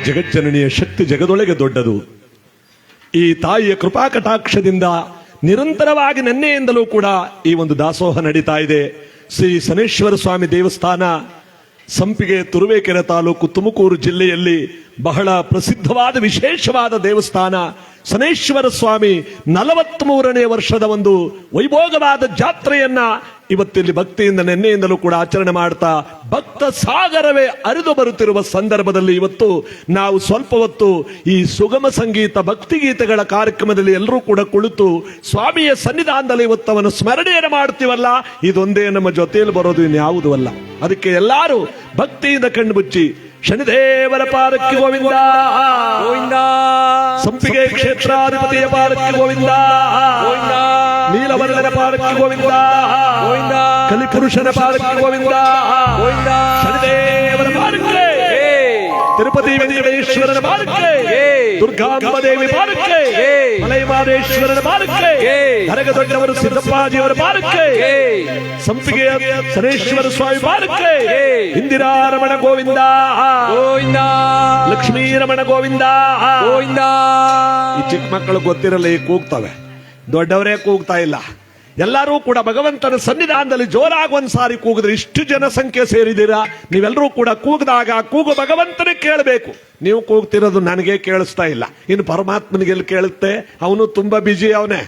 ಜಗಜ್ಜನನಿಯ ಶಕ್ತಿ ಜಗದೊಳಗೆ ದೊಡ್ಡದು. ಈ ತಾಯಿಯ ಕೃಪಾ ಕಟಾಕ್ಷದಿಂದ ನಿರಂತರವಾಗಿ ನಿನ್ನೆಯಿಂದಲೂ ಕೂಡ ಈ ಒಂದು ದಾಸೋಹ ನಡೀತಾ ಇದೆ. ಶ್ರೀ ಶನೇಶ್ವರ ಸ್ವಾಮಿ ದೇವಸ್ಥಾನ ಸಂಪಿಗೆ ತುರುವೇಕೆರೆ ತಾಲೂಕು ತುಮಕೂರು ಜಿಲ್ಲೆಯಲ್ಲಿ ಬಹಳ ಪ್ರಸಿದ್ಧವಾದ ವಿಶೇಷವಾದ ದೇವಸ್ಥಾನ. ಶನೇಶ್ವರ ಸ್ವಾಮಿ 43ನೇ ವರ್ಷದ ಒಂದು ವೈಭೋಗವಾದ ಜಾತ್ರೆಯನ್ನ ಇವತ್ತಿಲ್ಲಿ ಭಕ್ತಿಯಿಂದ ನಿನ್ನೆಯಿಂದಲೂ ಕೂಡ ಆಚರಣೆ ಮಾಡ್ತಾ ಭಕ್ತ ಸಾಗರವೇ ಹರಿದು ಬರುತ್ತಿರುವ ಸಂದರ್ಭದಲ್ಲಿ ಇವತ್ತು ನಾವು ಸ್ವಲ್ಪ ಹೊತ್ತು ಈ ಸುಗಮ ಸಂಗೀತ ಭಕ್ತಿಗೀತೆಗಳ ಕಾರ್ಯಕ್ರಮದಲ್ಲಿ ಎಲ್ಲರೂ ಕೂಡ ಕುಳಿತು ಸ್ವಾಮಿಯ ಸನ್ನಿಧಾನದಲ್ಲಿ ಇವತ್ತು ಅವನ ಸ್ಮರಣೆಯನ್ನು ಮಾಡ್ತೀವಲ್ಲ, ಇದೊಂದೇ ನಮ್ಮ ಜೊತೆಯಲ್ಲಿ ಬರೋದು ಇನ್ಯಾವುದೂ ಅಲ್ಲ. ಅದಕ್ಕೆ ಎಲ್ಲರೂ ಭಕ್ತಿಯಿಂದ ಕಣ್ಣು ಮುಚ್ಚಿ ಶನಿದೇವರ ಪಾರಕ್ಕೆ ಗೋವಿಂದ ಗೋವಿಂದ, ಸಂಪಿಗೆ ಕ್ಷೇತ್ರಾಧಿಪತಿಯ ಪಾರಕ್ಕೆ ಗೋವಿಂದ ಗೋವಿಂದ, ನೀಲವರ್ಣನ ಪಾರಕ್ಕೆ ಗೋವಿಂದ ಗೋವಿಂದ, ಕಲಿಪುರುಷನ ಪಾರಕ್ಕೆ ಗೋವಿಂದ ಗೋವಿಂದ, ಶನಿದೇವರ ಪಾರಕ್ಕೆ, ತಿರುಪತಿ ವೆಂಕಟೇಶ್ವರನ ಪಾರಕ್ಕೆ, ದುರ್ಗಾಂಬ ದೇವಿ ಪಾರಕ್ಕೆ, ಮಲೈಮಾದೇಶ್ವರನ ಪಾರಕ್ಕೆ, ಕರಗದೊಡ್ಡವರು ಸಿದ್ದಪ್ಪಾಜಿಯವರ ಪಾರಕ್ಕೆ, ಸಂಪಿಗೆಯ ಶನೇಶ್ವರ ಸ್ವಾಮಿ ಪಾರಕ್ಕೆ, ಇಂದಿರಾರಮಣ ಗೋವಿಂದ ಗೋವಿಂದ, ಲಕ್ಷ್ಮೀ ರಮಣ ಗೋವಿಂದ ಗೋವಿಂದ. ಈ ಚಿಕ್ಕ ಮಕ್ಕಳು ಗೊತ್ತಿರಲ್ಲ, ಈಗ ಕೂಗ್ತವೆ, ದೊಡ್ಡವರೇ ಕೂಗ್ತಾ ಇಲ್ಲ. ಎಲ್ಲರೂ ಕೂಡ ಭಗವಂತನ ಸನ್ನಿಧಾನದಲ್ಲಿ ಜೋರಾಗಿ ಒಂದ್ಸಾರಿ ಕೂಗಿದ್ರೆ ಇಷ್ಟು ಜನಸಂಖ್ಯೆ ಸೇರಿದ್ದೀರಾ, ನೀವೆಲ್ಲರೂ ಕೂಡ ಕೂಗಿದಾಗ ಕೂಗು ಭಗವಂತನೇ ಕೇಳಬೇಕು. ನೀವು ಕೂಗ್ತಿರೋದು ನನಗೆ ಕೇಳಿಸ್ತಾ ಇಲ್ಲ, ಇನ್ನು ಪರಮಾತ್ಮನಿಗೆ ಎಲ್ಲಿ ಕೇಳುತ್ತೆ? ಅವನು ತುಂಬಾ ಬಿಜಿ ಅವನೇ.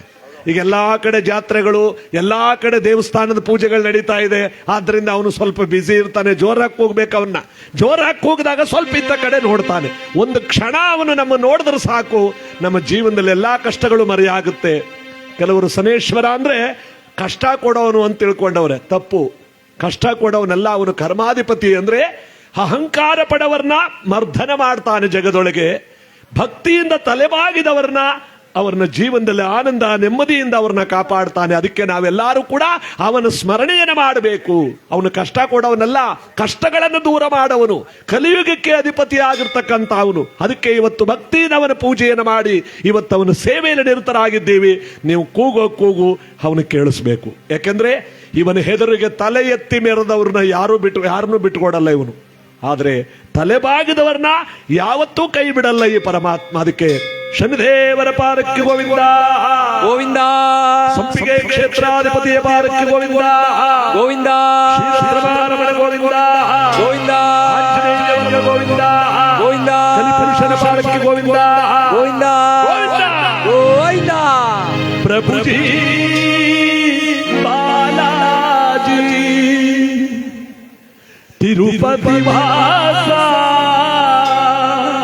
ಈಗ ಎಲ್ಲಾ ಕಡೆ ಜಾತ್ರೆಗಳು, ಎಲ್ಲಾ ಕಡೆ ದೇವಸ್ಥಾನದ ಪೂಜೆಗಳು ನಡೀತಾ ಇದೆ, ಆದ್ರಿಂದ ಅವನು ಸ್ವಲ್ಪ ಬಿಸಿ ಇರ್ತಾನೆ. ಜೋರಾಗಿ ಕೂಗ್ಬೇಕು, ಅವನ್ನ ಜೋರಾಗಿ ಕೂಗಿದಾಗ ಸ್ವಲ್ಪ ಇತ್ತ ಕಡೆ ನೋಡ್ತಾನೆ. ಒಂದು ಕ್ಷಣ ಅವನು ನಮ್ಮ ನೋಡಿದ್ರೆ ಸಾಕು, ನಮ್ಮ ಜೀವನದಲ್ಲಿ ಎಲ್ಲಾ ಕಷ್ಟಗಳು ಮರೆಯಾಗುತ್ತೆ. ಕೆಲವರು ಶನೇಶ್ವರ ಅಂದ್ರೆ ಕಷ್ಟ ಕೊಡೋನು ಅಂತ ತಿಳ್ಕೊಂಡವ್ರೆ, ತಪ್ಪು. ಕಷ್ಟ ಕೊಡೋವನೆಲ್ಲ ಅವನು ಕರ್ಮಾಧಿಪತಿ. ಅಂದ್ರೆ ಅಹಂಕಾರ ಪಡವರನ್ನ ಮರ್ದನ ಮಾಡ್ತಾನೆ ಜಗದೊಳಗೆ. ಭಕ್ತಿಯಿಂದ ತಲೆಬಾಗಿದವರನ್ನ, ಅವರನ್ನ ಜೀವನದಲ್ಲಿ ಆನಂದ ನೆಮ್ಮದಿಯಿಂದ ಅವ್ರನ್ನ ಕಾಪಾಡ್ತಾನೆ. ಅದಕ್ಕೆ ನಾವೆಲ್ಲರೂ ಕೂಡ ಅವನ ಸ್ಮರಣೆಯನ್ನು ಮಾಡಬೇಕು. ಅವನು ಕಷ್ಟ ಕೊಡವನಲ್ಲ, ಕಷ್ಟಗಳನ್ನು ದೂರ ಮಾಡವನು, ಕಲಿಯುಗಕ್ಕೆ ಅಧಿಪತಿ ಆಗಿರ್ತಕ್ಕಂಥ ಅವನು. ಅದಕ್ಕೆ ಇವತ್ತು ಭಕ್ತಿಯಿಂದ ಅವನ ಪೂಜೆಯನ್ನು ಮಾಡಿ ಇವತ್ತು ಅವನ ಸೇವೆಯಲ್ಲಿ ನಿರತರಾಗಿದ್ದೀವಿ. ನೀವು ಕೂಗೋ ಕೂಗು ಅವನು ಕೇಳಿಸ್ಬೇಕು. ಯಾಕೆಂದ್ರೆ ಇವನ ಹೆದರಿಗೆ ತಲೆ ಎತ್ತಿ ಮೆರೆದವ್ರನ್ನ ಯಾರನ್ನೂ ಬಿಟ್ಟುಕೊಡಲ್ಲ ಇವನು. ಆದ್ರೆ ತಲೆಬಾಗಿದವರನ್ನ ಯಾವತ್ತೂ ಕೈ ಬಿಡಲ್ಲ ಈ ಪರಮಾತ್ಮ. ಅದಕ್ಕೆ ಶನಿದೇವರ ಪಾರಕ್ಕೆ ಗೋವಿಂದ ಗೋವಿಂದ, ಸಂಪಿಗೆ ಕ್ಷೇತ್ರಾಧಿಪತಿಯ ಪಾರಕ್ಕೆ ಗೋವಿಂದ ಗೋವಿಂದ, ಶ್ರೀರಮಣ ಗೋವಿಂದ ಗೋವಿಂದ, ಆಂಜನೇಯ ಗೋವಿಂದ ಗೋವಿಂದ, ಕಲಿಪುರುಷನ ಪಾರಕ್ಕೆ ಗೋವಿಂದ ಗೋವಿಂದ ಗೋವಿಂದ, ಪ್ರಭುಜಿ ಬಾಲಾಜಿ ತಿರುಪತಿ ವಾಸ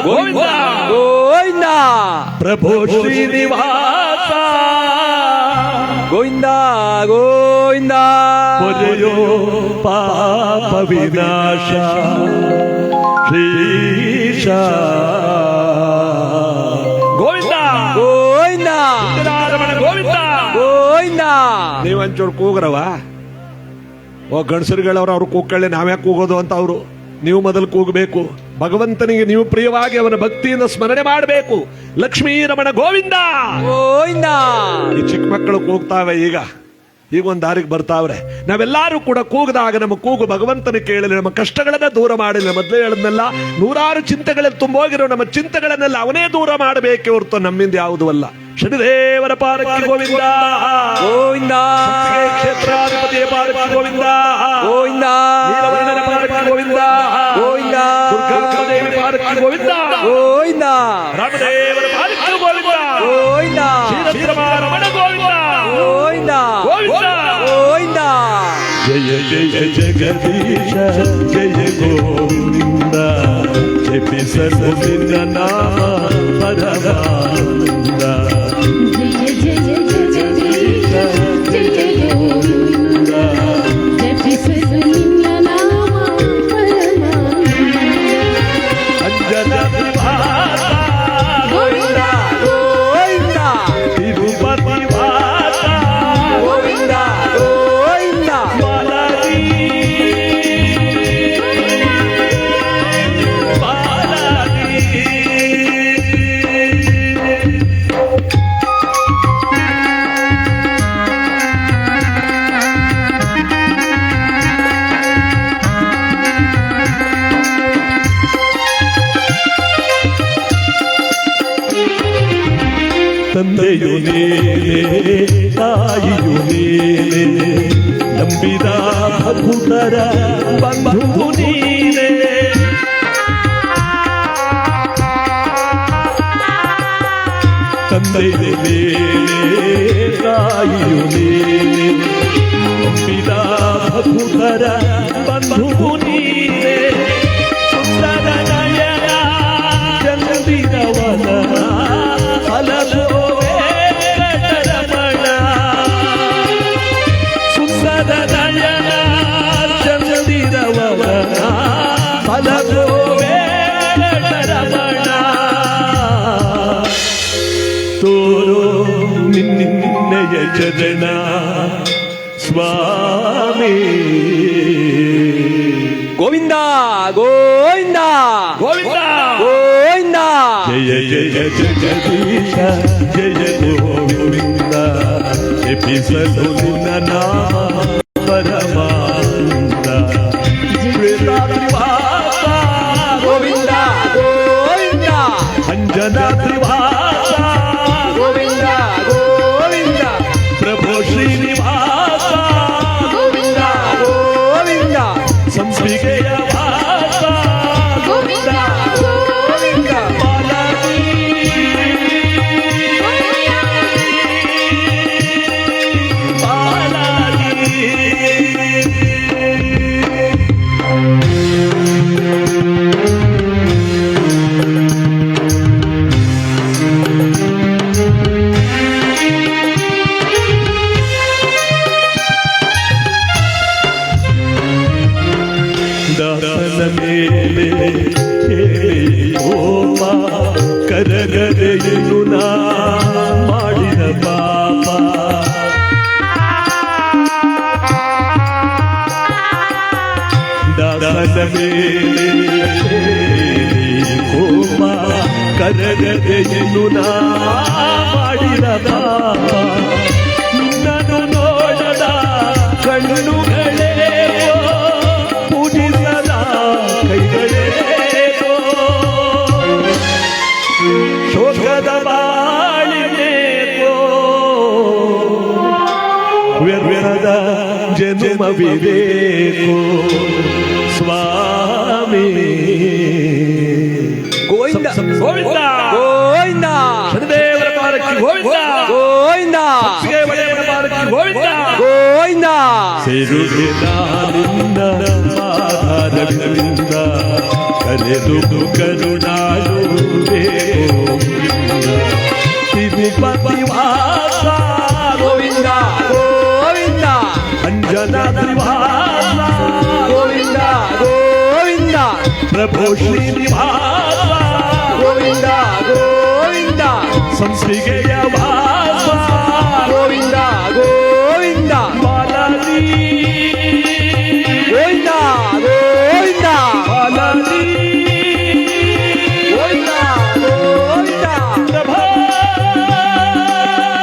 ಗೋವಿಂದ ಗೋವಿಂದ, ಪ್ರಭು ಶ್ರೀನಿವಾಸ ಗೋವಿಂದ ಗೋವಿಂದ, ಪೊರೆಯೋ ಪಾಪ ವಿನಾಶ ಶ್ರೀಶ ಗೋವಿಂದ ಗೋವಿಂದ, ಗೋವಿಂದ ಗೋವಿಂದ. ನೀವಂಚೂರು ಕೂಗ್ರವ, ಓ ಗಂಡಸರುಗಳವ್ರು ಅವ್ರು ಕೂಗ್ಕೊಳ್ಳಿ, ನಾವ್ಯಾಕೆ ಕೂಗೋದು ಅಂತ ಅವರು. ನೀವು ಮೊದಲು ಕೂಗಬೇಕು. ಭಗವಂತನಿಗೆ ನೀವು ಪ್ರಿಯವಾಗಿ ಅವನ ಭಕ್ತಿಯಿಂದ ಸ್ಮರಣೆ ಮಾಡಬೇಕು. ಲಕ್ಷ್ಮೀ ರಮಣ ಗೋವಿಂದ ಗೋವಿಂದ. ಈ ಚಿಕ್ಕ ಮಕ್ಕಳು ಕೂಗ್ತಾವೆ, ಈಗ ಒಂದು ದಾರಿಗೆ ಬರ್ತಾವ್ರೆ. ನಾವೆಲ್ಲರೂ ಕೂಡ ಕೂಗದಾಗ ನಮ್ಮ ಕೂಗು ಭಗವಂತನ ಕೇಳಲಿ, ನಮ್ಮ ಕಷ್ಟಗಳನ್ನ ದೂರ ಮಾಡಲಿ. ಮೊದಲೇ ಹೇಳದ್ನೆಲ್ಲ, ನೂರಾರು ಚಿಂತೆಗಳಲ್ಲಿ ತುಂಬೋಗಿರೋ ನಮ್ಮ ಚಿಂತೆಗಳನ್ನೆಲ್ಲ ಅವನೇ ದೂರ ಮಾಡಬೇಕೆ ಹೊರತು ನಮ್ಮಿಂದ ಯಾವುದೂ ಅಲ್ಲ. ಶನಿದೇವರ ಪಾರಕ್ಕೆ ಗೋವಿಂದ ಗೋವಿಂದ, ಕ್ಷೇತ್ರಾಧಿಪತಿಯ ಪಾರಕ್ಕೆ ಗೋವಿಂದ ಗೋವಿಂದ, ನೀಲವರ್ಣನ ಪಾರಕ್ಕೆ ಗೋವಿಂದ ಗೋವಿಂದ, ದುರ್ಗಾದೇವಿ ಪಾರಕ್ಕೆ ಗೋವಿಂದ ಗೋವಿಂದ, ರಾಮದೇವರ ಪಾರಕ್ಕೆ ಗೋವಿಂದ ಗೋವಿಂದ, ಶ್ರೀರಮಣ ಗೋವಿಂದ ಗೋವಿಂದ ಗೋವಿಂದ ಗೋವಿಂದ. ಜಯ ಜಯ ಜಗದೀಶ ಜಯ ಗೋವಿಂದ, ಜಪಿಸಲು ನಿನ್ನ ನಾಮ ಪರಮಾನಂದ. ಜಯ ಜಯ ಜಗದೀಶ ಜಯ ಗೋವಿಂದ, ಜಪಿಸಲು ನಿನ್ನ ನಾಮ ಪರಮಾನಂದ. ಅಂಜನ ವಿಭಾಸ ಗೋವಿಂದ ಗೋವಿಂದ, ತಿರುಪತಿ ವಾಸ ಗೋವಿಂದ ಗೋವಿಂದ, ಬಾಲಾಜಿ ಬಾಲಾಜಿ ತಂದೆಯು ನೀನೇ ತಾಯಿಯು ನೀನೇ ನಂಬಿದ ಭಕ್ತರ ಬಂಧು ನೀನೇ ತಂದೆಯು ನೀನೇ ತಾಯಿಯು ನೀನೇ ನಂಬಿದ ಭಕ್ತರ ಬಂಧು ನೀನೇ ಸುಂದರ ನಯನ ಚಂದಿರವನ ಫಲಭೋಗ ರಮಣ ಸುಂದರ ನಯನ ಚಂದಿರವನ ಫಲಭೋಗ ರಮಣ ತೋರೋ ನಿನ್ನೆಯ ಚರಣ ಸ್ವಾಮಿ ಗೋವಿಂದ ಗೋವಿಂದ ಗೋವಿಂದ ಗೋವಿಂದ ಜಯ ಜಯ ಜಗದೀಶ ಜಯ ಗೋವಿಂದ ಎಪಿಸಲು ನಿನ್ನ ನಾಮ ಪರಮಾನಂದ ಶ್ವೇತಾದ್ರಿವಾಸ ಗೋವಿಂದ ಗೋವಿಂದ ಅಂಜನಾದ್ರಿವಾಸ ಗೋವಿಂದ ಗೋವಿಂದ ಪ್ರಭು ಶ್ರೀನಿವಾಸ ಗೋವಿಂದ ಗೋವಿಂದ ಸಂಸಿಗೆಯ ವಾಸ ಗೋವಿಂದ ಗೋವಿಂದ ಬಾಲಾಜಿ ದಾಸನ ಮೇಲೆ ಕೋಪ ಕರಗದೆಯನ್ನು ನಾ ಮಾಡಿದ ಪಾಪ ದಾಸನ ಮೇಲೆ ಕೋಪ ಕರಗದೆಯನ್ನು ನಾ ಮಾಡಿದ ಪಾಪ ನಿನ್ನನ್ನು ನೋಡದ ಕಣ್ಣುಗಳೇ ಪೂಜಿಸದ ಕೈಗಳೇನೋ ಶೋಕದ ಬಾಳಿನೇಕೋ ವ್ಯರ್ಥದ ಜನ್ಮವಿವೇಕೋ ಸ್ವಾಮಿ ಗೋವಿಂದ ಗೋವಿಂದ ಗೋವಿಂದ ಶನಿದೇವರ ಪಾದಕ್ಕೆ ಗೋವಿಂದ ಗೋವಿಂದ ಹಾಸಿಗೆ ಒಡೆಯರ ಪಾದಕ್ಕೆ ಗೋವಿಂದ ಗೋವಿಂದ ಸೇರುವೆ ನಾನಿಂದ ಆಧಾರವಿಂದ ಕರೆದು ಕರುಣಾಳುವೆ ಗೋವಿಂದ ತಿರುಪತಿವಾಸ ಗೋವಿಂದ ಗೋವಿಂದ ಅಂಜನಾದ್ರಿವಾಸ ಗೋವಿಂದ ಗೋವಿಂದ ಪ್ರಭು ಶ್ರೀನಿವಾಸ ಗೋವಿಂದ ಗೋವಿಂದ ಸಂಸಿಗೆಯ ವಾಸ ಗೋವಿಂದ ಗೋವಿಂದ ಬಾಲಾಜಿ ಗೋವಿಂದ ಗೋವಿಂದ ಬಾಲಾಜಿ ಗೋವಿಂದ ಗೋವಿಂದ ಪ್ರಭಾ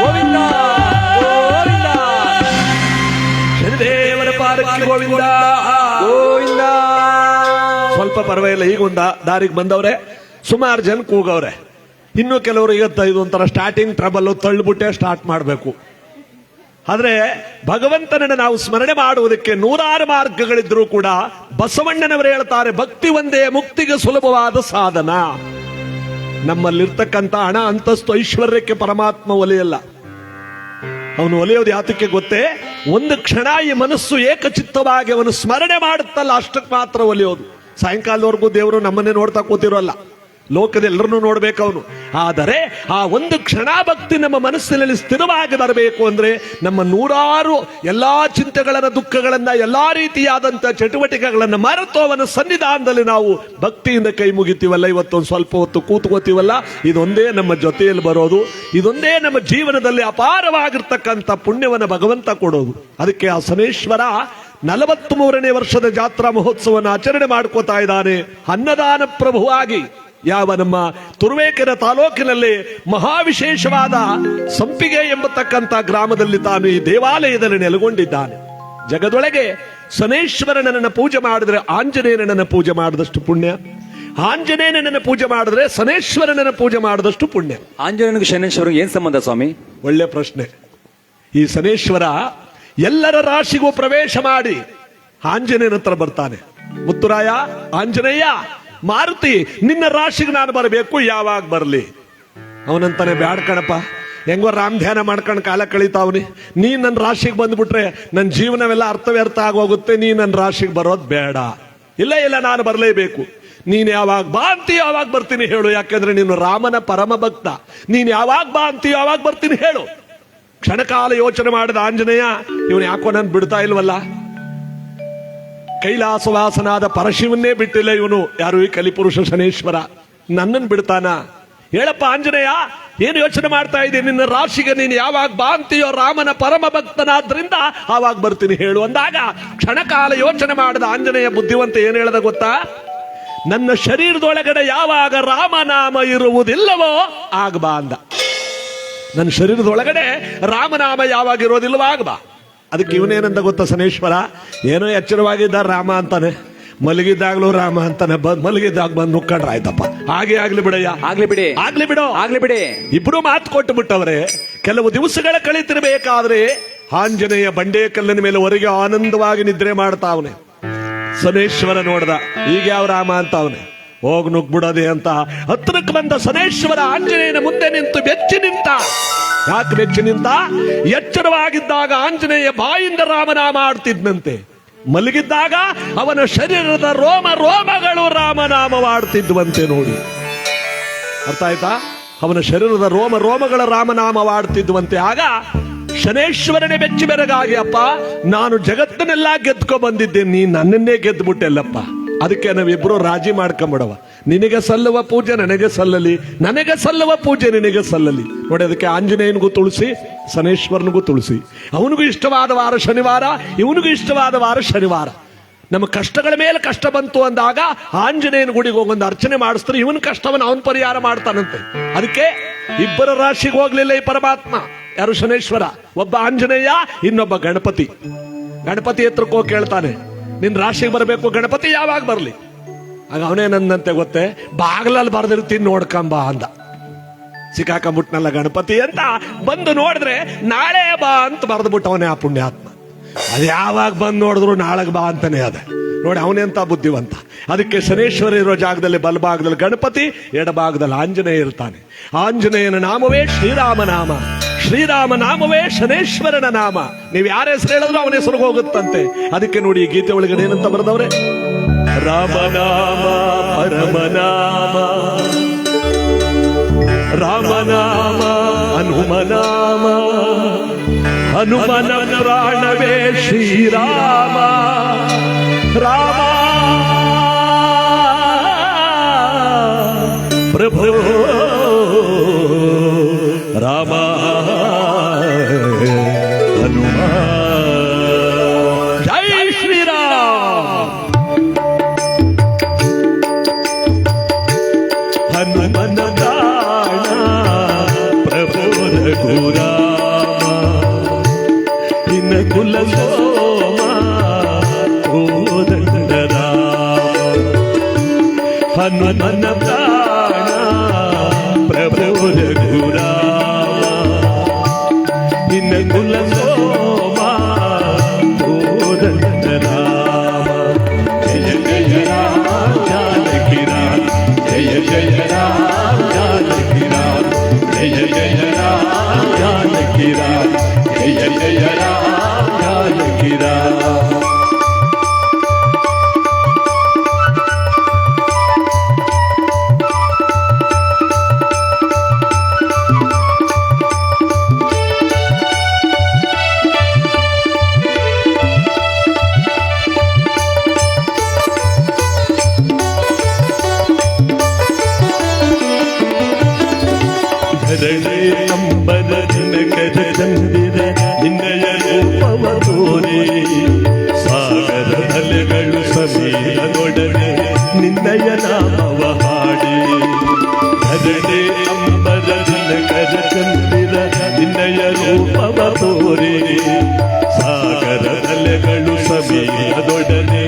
ಗೋವಿಂದ ಗೋವಿಂದ ಶನಿದೇವರ ಪಾದಕ್ಕೆ ಗೋವಿಂದ ಗೋವಿಂದ ಸ್ವಲ್ಪ ಪರವಾಗಿಲ್ಲ. ಈಗ ಒಂದು ದಾರಿಗೆ ಬಂದವ್ರೆ, ಸುಮಾರು ಜನ ಕೂಗವ್ರೆ. ಇನ್ನು ಕೆಲವರು ಇದು ಒಂಥರ ಸ್ಟಾರ್ಟಿಂಗ್ ಟ್ರಬಲ್, ತಳ್ಳಿಬಿಟ್ಟೆ ಸ್ಟಾರ್ಟ್ ಮಾಡಬೇಕು. ಆದ್ರೆ ಭಗವಂತನನ್ನು ನಾವು ಸ್ಮರಣೆ ಮಾಡುವುದಕ್ಕೆ ನೂರಾರು ಮಾರ್ಗಗಳಿದ್ರೂ ಕೂಡ ಬಸವಣ್ಣನವರು ಹೇಳ್ತಾರೆ, ಭಕ್ತಿ ಒಂದೇ ಮುಕ್ತಿಗೆ ಸುಲಭವಾದ ಸಾಧನ. ನಮ್ಮಲ್ಲಿರ್ತಕ್ಕಂಥ ಹಣ, ಅಂತಸ್ತು, ಐಶ್ವರ್ಯಕ್ಕೆ ಪರಮಾತ್ಮ ಒಲೆಯಲ್ಲ. ಅವನು ಒಲೆಯೋದು ಯಾತಕ್ಕೆ ಗೊತ್ತೇ? ಒಂದು ಕ್ಷಣ ಈ ಮನಸ್ಸು ಏಕಚಿತ್ತವಾಗಿ ಅವನು ಸ್ಮರಣೆ ಮಾಡುತ್ತಲ್ಲ, ಅಷ್ಟಕ್ಕೆ ಮಾತ್ರ ಒಲೆಯೋದು. ಸಾಯಂಕಾಲದವರೆಗೂ ದೇವರು ನಮ್ಮನ್ನೇ ನೋಡ್ತಾ ಕೂತಿರೋಲ್ಲ, ಲೋಕದೆಲ್ಲರನ್ನೂ ನೋಡ್ಬೇಕು ಅವನು. ಆದರೆ ಆ ಒಂದು ಕ್ಷಣ ಭಕ್ತಿ ನಮ್ಮ ಮನಸ್ಸಿನಲ್ಲಿ ಸ್ಥಿರವಾಗಿ ಬರಬೇಕು ಅಂದ್ರೆ ನಮ್ಮ ನೂರಾರು ಎಲ್ಲಾ ಚಿಂತೆಗಳನ್ನ, ದುಃಖಗಳನ್ನ, ಎಲ್ಲಾ ರೀತಿಯಾದಂತಹ ಚಟುವಟಿಕೆಗಳನ್ನ ಮರೆತು ಅವನ ಸನ್ನಿಧಾನದಲ್ಲಿ ನಾವು ಭಕ್ತಿಯಿಂದ ಕೈ ಮುಗಿತೀವಲ್ಲ, ಇವತ್ತೊಂದು ಸ್ವಲ್ಪ ಹೊತ್ತು ಕೂತ್ಕೋತೀವಲ್ಲ, ಇದೊಂದೇ ನಮ್ಮ ಜೊತೆಯಲ್ಲಿ ಬರೋದು, ಇದೊಂದೇ ನಮ್ಮ ಜೀವನದಲ್ಲಿ ಅಪಾರವಾಗಿರ್ತಕ್ಕಂಥ ಪುಣ್ಯವನ್ನು ಭಗವಂತ ಕೊಡೋದು. ಅದಕ್ಕೆ ಆ ಶನೇಶ್ವರ 43ನೇ ವರ್ಷದ ಜಾತ್ರಾ ಮಹೋತ್ಸವವನ್ನು ಆಚರಣೆ ಮಾಡ್ಕೋತಾ ಇದ್ದಾನೆ ಅನ್ನದಾನ ಪ್ರಭುವಾಗಿ. ಯಾವ ನಮ್ಮ ತುರುವೇಕೆರೆ ತಾಲೂಕಿನಲ್ಲಿ ಮಹಾವಿಶೇಷವಾದ ಸಂಪಿಗೆ ಎಂಬತಕ್ಕಂಥ ಗ್ರಾಮದಲ್ಲಿ ತಾನು ಈ ದೇವಾಲಯದಲ್ಲಿ ನೆಲೆಗೊಂಡಿದ್ದಾನೆ. ಜಗದೊಳಗೆ ಶನೇಶ್ವರನನ್ನ ಪೂಜೆ ಮಾಡಿದ್ರೆ ಆಂಜನೇಯನನ್ನ ಪೂಜೆ ಮಾಡಿದಷ್ಟು ಪುಣ್ಯ, ಆಂಜನೇಯನನ್ನ ಪೂಜೆ ಮಾಡಿದ್ರೆ ಶನೇಶ್ವರನನ್ನ ಪೂಜೆ ಮಾಡಿದಷ್ಟು ಪುಣ್ಯ. ಆಂಜನೇಯನಿಗೆ ಶನೇಶ್ವರಿಗೆ ಏನ್ ಸಂಬಂಧ ಸ್ವಾಮಿ? ಒಳ್ಳೆ ಪ್ರಶ್ನೆ. ಈ ಶನೇಶ್ವರ ಎಲ್ಲರ ರಾಶಿಗೂ ಪ್ರವೇಶ ಮಾಡಿ ಆಂಜನೇಯನ ಹತ್ರ ಬರ್ತಾನೆ. ಮುತ್ತುರಾಯ, ಆಂಜನೇಯ, ಮಾರುತಿ, ನಿನ್ನ ರಾಶಿಗೆ ನಾನು ಬರಬೇಕು, ಯಾವಾಗ ಬರಲಿ? ಅವನಂತಾನೆ, ಬ್ಯಾಡ್ ಕಣಪ್ಪ, ಹೆಂಗೋ ರಾಮ್ ಧ್ಯಾನ ಮಾಡ್ಕೊಂಡು ಕಾಲ ಕಳೀತಾವನಿ. ನೀ ನನ್ನ ರಾಶಿಗೆ ಬಂದ್ಬಿಟ್ರೆ ನನ್ನ ಜೀವನವೆಲ್ಲ ಅರ್ಥವ್ಯರ್ಥ ಆಗೋಗುತ್ತೆ. ನೀ ನನ್ನ ರಾಶಿಗೆ ಬರೋದು ಬೇಡ. ಇಲ್ಲ ಇಲ್ಲ, ನಾನು ಬರಲೇಬೇಕು. ನೀನ್ ಯಾವಾಗ ಬಾ ಅಂತೀಯ ಯಾವಾಗ ಬರ್ತೀನಿ ಹೇಳು, ಯಾಕಂದ್ರೆ ನೀನು ರಾಮನ ಪರಮ ಭಕ್ತ. ನೀನ್ ಯಾವಾಗ ಬಾ ಅಂತೀಯ ಯಾವಾಗ ಬರ್ತೀನಿ ಹೇಳು. ಕ್ಷಣಕಾಲ ಯೋಚನೆ ಮಾಡಿದ ಆಂಜನೇಯ, ಇವನು ಯಾಕೋ ನನ್ ಬಿಡ್ತಾ ಇಲ್ವಲ್ಲ, ಕೈಲಾಸವಾಸನಾದ ಪರಶಿವನ್ನೇ ಬಿಟ್ಟಿಲ್ಲ ಇವನು. ಯಾರು? ಈ ಕಲಿಪುರುಷ ಶನೇಶ್ವರ ನನ್ನನ್ನು ಬಿಡ್ತಾನ? ಹೇಳಪ್ಪ ಆಂಜನೇಯ, ಏನು ಯೋಚನೆ ಮಾಡ್ತಾ ಇದ್ದೀನಿ? ನಿನ್ನ ರಾಶಿಗೆ ನೀನು ಯಾವಾಗ ಬಾ ಅಂತೀಯೋ ರಾಮನ ಪರಮ ಭಕ್ತನಾದ್ರಿಂದ ಆವಾಗ ಬರ್ತೀನಿ ಹೇಳು ಅಂದಾಗ, ಕ್ಷಣಕಾಲ ಯೋಚನೆ ಮಾಡಿದ ಆಂಜನೇಯ ಬುದ್ಧಿವಂತ ಏನ್ ಹೇಳ್ದ ಗೊತ್ತಾ? ನನ್ನ ಶರೀರದೊಳಗಡೆ ಯಾವಾಗ ರಾಮನಾಮ ಇರುವುದಿಲ್ಲವೋ ಆಗ ಬಾ ಅಂದ. ನನ್ನ ಶರೀರದೊಳಗಡೆ ರಾಮನಾಮ ಯಾವಾಗ ಇರೋದಿಲ್ಲವೋ ಆಗ ಬಾ. ಅದಕ್ಕೆ ಇವನೇನಂದ ಗೊತ್ತಾ ಶನೇಶ್ವರ? ಏನೋ ಎಚ್ಚರವಾಗಿದ್ದ ರಾಮ ಅಂತಾನೆ, ಮಲಗಿದ್ದಾಗ್ಲೂ ರಾಮ ಅಂತಾನೆ, ಮಲಗಿದ್ದಾಗ ಬಂದು ನುಕ್ಕಂಡ್ರ ಆಯ್ತಪ್ಪ. ಹಾಗೆ ಆಗ್ಲಿ ಬಿಡಯ್ಯ, ಆಗ್ಲಿ ಬಿಡಿ, ಆಗ್ಲಿ ಬಿಡು, ಆಗ್ಲಿ ಬಿಡಿ. ಇಬ್ರು ಮಾತು ಕೊಟ್ಟು ಬಿಟ್ಟವ್ರೆ. ಕೆಲವು ದಿವಸಗಳ ಕಳೀತಿರ್ಬೇಕಾದ್ರೆ ಆಂಜನೇಯ ಬಂಡೆ ಕಲ್ಲಿನ ಮೇಲೆ ಹೊರಗೆ ಆನಂದವಾಗಿ ನಿದ್ರೆ ಮಾಡ್ತಾವನೆ. ಶನೇಶ್ವರ ನೋಡ್ದ, ಈಗ ಯಾವ ರಾಮ ಅಂತ ಅವನೇ, ಹೋಗ್ ನುಗ್ಬಿಡೋದೆ ಅಂತ ಹತ್ರಕ್ಕೆ ಬಂದ ಶನೇಶ್ವರ ಆಂಜನೇಯನ ಮುಂದೆ ನಿಂತು ಬೆಚ್ಚಿ ನಿಂತ. ಯಾಕೆ ಬೆಚ್ಚಿ ನಿಂತ? ಎಚ್ಚರವಾಗಿದ್ದಾಗ ಆಂಜನೇಯ ಬಾಯಿಂದ ರಾಮನಾಮ ಆಡ್ತಿದ್ನಂತೆ, ಮಲಗಿದ್ದಾಗ ಅವನ ಶರೀರದ ರೋಮ ರೋಮಗಳು ರಾಮನಾಮವಾಡ್ತಿದ್ವಂತೆ. ನೋಡಿ, ಅರ್ಥ ಆಯ್ತಾ? ಅವನ ಶರೀರದ ರೋಮ ರೋಮಗಳ ರಾಮನಾಮವಾಡ್ತಿದ್ವಂತೆ. ಆಗ ಶನೇಶ್ವರನೇ ಬೆಚ್ಚಿ ಬೆರಗಾಗಿ, ಅಪ್ಪ ನಾನು ಜಗತ್ತನ್ನೆಲ್ಲ ಗೆದ್ಕೊ ಬಂದಿದ್ದೇನೆ, ನೀ ನನ್ನನ್ನೇ ಗೆದ್ದುಬಿಟ್ಟೆಲ್ಲಪ್ಪ. ಅದಕ್ಕೆ ನಾವಿಬ್ರು ರಾಜಿ ಮಾಡ್ಕೊಂಬಿಡವ, ನಿನಗೆ ಸಲ್ಲುವ ಪೂಜೆ ನನಗೆ ಸಲ್ಲಲಿ, ನನಗೆ ಸಲ್ಲುವ ಪೂಜೆ ನಿನಗೆ ಸಲ್ಲಲಿ. ನೋಡಿ, ಅದಕ್ಕೆ ಆಂಜನೇಯನಿಗೂ ತುಳಸಿ, ಶನೇಶ್ವರನಿಗೂ ತುಳಸಿ. ಅವನಿಗೂ ಇಷ್ಟವಾದ ವಾರ ಶನಿವಾರ, ಇವನಿಗೂ ಇಷ್ಟವಾದ ವಾರ ಶನಿವಾರ. ನಮ್ಮ ಕಷ್ಟಗಳ ಮೇಲೆ ಕಷ್ಟ ಬಂತು ಅಂದಾಗ ಆಂಜನೇಯನ ಗುಡಿಗೆ ಹೋಗೊಂದು ಅರ್ಚನೆ ಮಾಡಿಸ್ತಾರೆ, ಇವನ ಕಷ್ಟವನ್ನು ಅವನು ಪರಿಹಾರ ಮಾಡ್ತಾನಂತೆ. ಅದಕ್ಕೆ ಇಬ್ಬರ ರಾಶಿಗೆ ಹೋಗ್ಲಿಲ್ಲ ಈ ಪರಮಾತ್ಮ. ಯಾರು? ಶನೇಶ್ವರ. ಒಬ್ಬ ಆಂಜನೇಯ, ಇನ್ನೊಬ್ಬ ಗಣಪತಿ. ಗಣಪತಿ ಹತ್ರಕ್ಕೆ ಹೋಗಿ ಕೇಳ್ತಾನೆ, ನಿನ್ ರಾಶಿಗೆ ಬರಬೇಕು ಗಣಪತಿ, ಯಾವಾಗ ಬರ್ಲಿ? ಆಗ ಅವನೇನಂದಂತೆ ಗೊತ್ತೇ? ಬಾಗ್ಲಲ್ಲಿ ಬರ್ದಿರ್ತೀನಿ ನೋಡ್ಕೊಂಬ ಅಂದ. ಸಿಕ್ಕಾಕೊಂಬಿಟ್ನಲ್ಲ ಗಣಪತಿ ಅಂತ. ಬಂದು ನೋಡಿದ್ರೆ ನಾಳೆ ಬಾ ಅಂತ ಬರ್ದ್ಬಿಟ್ಟವನೇ ಆ ಪುಣ್ಯಾತ್ಮ. ಅದು ಯಾವಾಗ ಬಂದು ನೋಡಿದ್ರು ನಾಳೆಗೆ ಬಾ ಅಂತಾನೆ ಅದ. ನೋಡಿ, ಅವನೆಂತ ಬುದ್ಧಿವಂತ. ಅದಕ್ಕೆ ಶನೇಶ್ವರ ಇರೋ ಜಾಗದಲ್ಲಿ ಬಲಭಾಗದಲ್ಲಿ ಗಣಪತಿ, ಎಡಭಾಗದಲ್ಲಿ ಆಂಜನೇಯ ಇರ್ತಾನೆ. ಆಂಜನೇಯನ ನಾಮವೇ ಶ್ರೀರಾಮ ನಾಮ, ಶ್ರೀರಾಮ ನಾಮವೇ ಶನೇಶ್ವರನ ನಾಮ. ನೀವು ಯಾರ ಹೆಸರು ಹೇಳಿದ್ರು ಅವನ ಹೆಸರು ಹೋಗುತ್ತಂತೆ. ಅದಕ್ಕೆ ನೋಡಿ, ಈ ಗೀತೆ ಒಳಗಡೆ ಏನಂತ ಬರೆದವ್ರೆ? ರಾಮನಾಮ ಪರಮನಾಮ, ರಾಮನಾಮ ಹನುಮನಾಮ, ಹನುಮನ ಪ್ರಾಣವೇ ಶ್ರೀರಾಮ, ರಾಮ ಪ್ರಭೋ ರಾಮ ಹನುಮ. ಜೈ ಶ್ರೀರಾಮ್. ಹನುಮನ ದಾಣ ಪ್ರಭೋ ರಘುರಾಮ, ಇನ್ನ ಕುಲ ಸೋಮ ಕೋದಂಡ ರಾಮ. ಹನುಮನ ಪ್ರಾಣ ಪ್ರಭೋ ರಘುರಾಮ, ಇನ್ನ ಕುಲ ಸೋಮ ಕೋದಂಡ ರಾಮ. ಜಯ ಜಯ ರಾಮ ಜಾನಕಿ ರಾಮ, ಜಯ ಜಯ ರಾಮ ಜಾನಕಿ ರಾಮ, ಜಯ ಜಯ ರಾಮ ಜಾನಕಿ ರಾಮ, ಜಯ ಜಯ ರಾಮ ಜಾನಕಿ ರಾಮ. ಧರಣಿ ಅಂಬರ ದಿನಕರ ಚಂದಿರ ನಿನ್ನಯ ರೂಪವ ತೋರೆ, ಸಾಗರ ಅಲೆಗಳು ಸಮೀರನೊಡನೆ ನಿನ್ನಯ ನಾಮವ ಹಾಡಿ. ಧರಣಿ ಅಂಬರ ದಿನಕರ ಚಂದಿರ ನಿನ್ನಯ ರೂಪವ ತೋರೆ, ಸಾಗರ ಅಲೆಗಳು ಸಮೀರನೊಡನೆ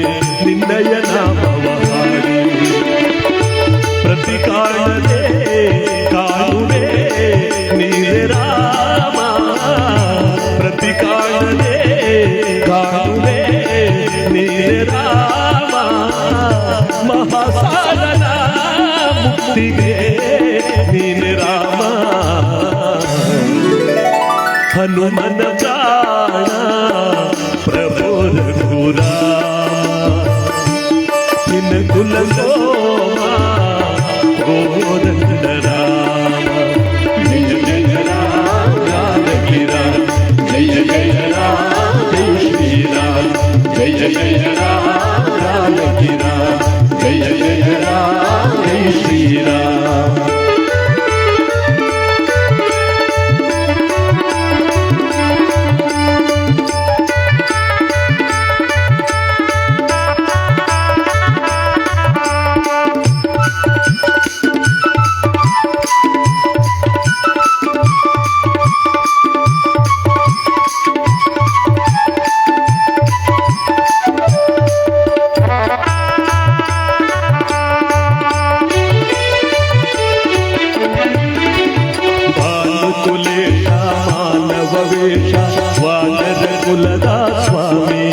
ನಿನ್ನಯ ನಾಮವ ಹಾಡಿ. ಪ್ರತಿ ಕಾಣದೆ ಕಾಣುವೆ ನೀನೆ ರಾಮ, ಪ್ರತಿ ಕಾಣದೆ ಕಾಣುವೆ ನೀನೆ ರಾಮ, ಮಹಾಸಾಗರ ಮುಕ್ತಿಗೆ ನೀನೆ ರಾಮ, ಹನುಮನ ಪ್ರಾಣ ಪ್ರಭೋ ರಘುರಾಮ, ನಿನ್ನ ಕುಲ ಸೋಮ ಗೋದಂಡ ರಾಮ, ಜಯ ಜಯ ರಾಮ ಜಾನಕಿ ರಾಮ, ಜಯ ಜಯ ರಾಮ ಜಯ ಶ್ರೀರಾಮ, ಜಯ ಜಯ ರಾಮ ಜಾನಕಿ ರಾಮ, ಜಯ ಜಯ ರಾಮ ಜಯ ಶ್ರೀರಾಮ. ವಾನರ ಕುಲದ ಸ್ವಾಮಿ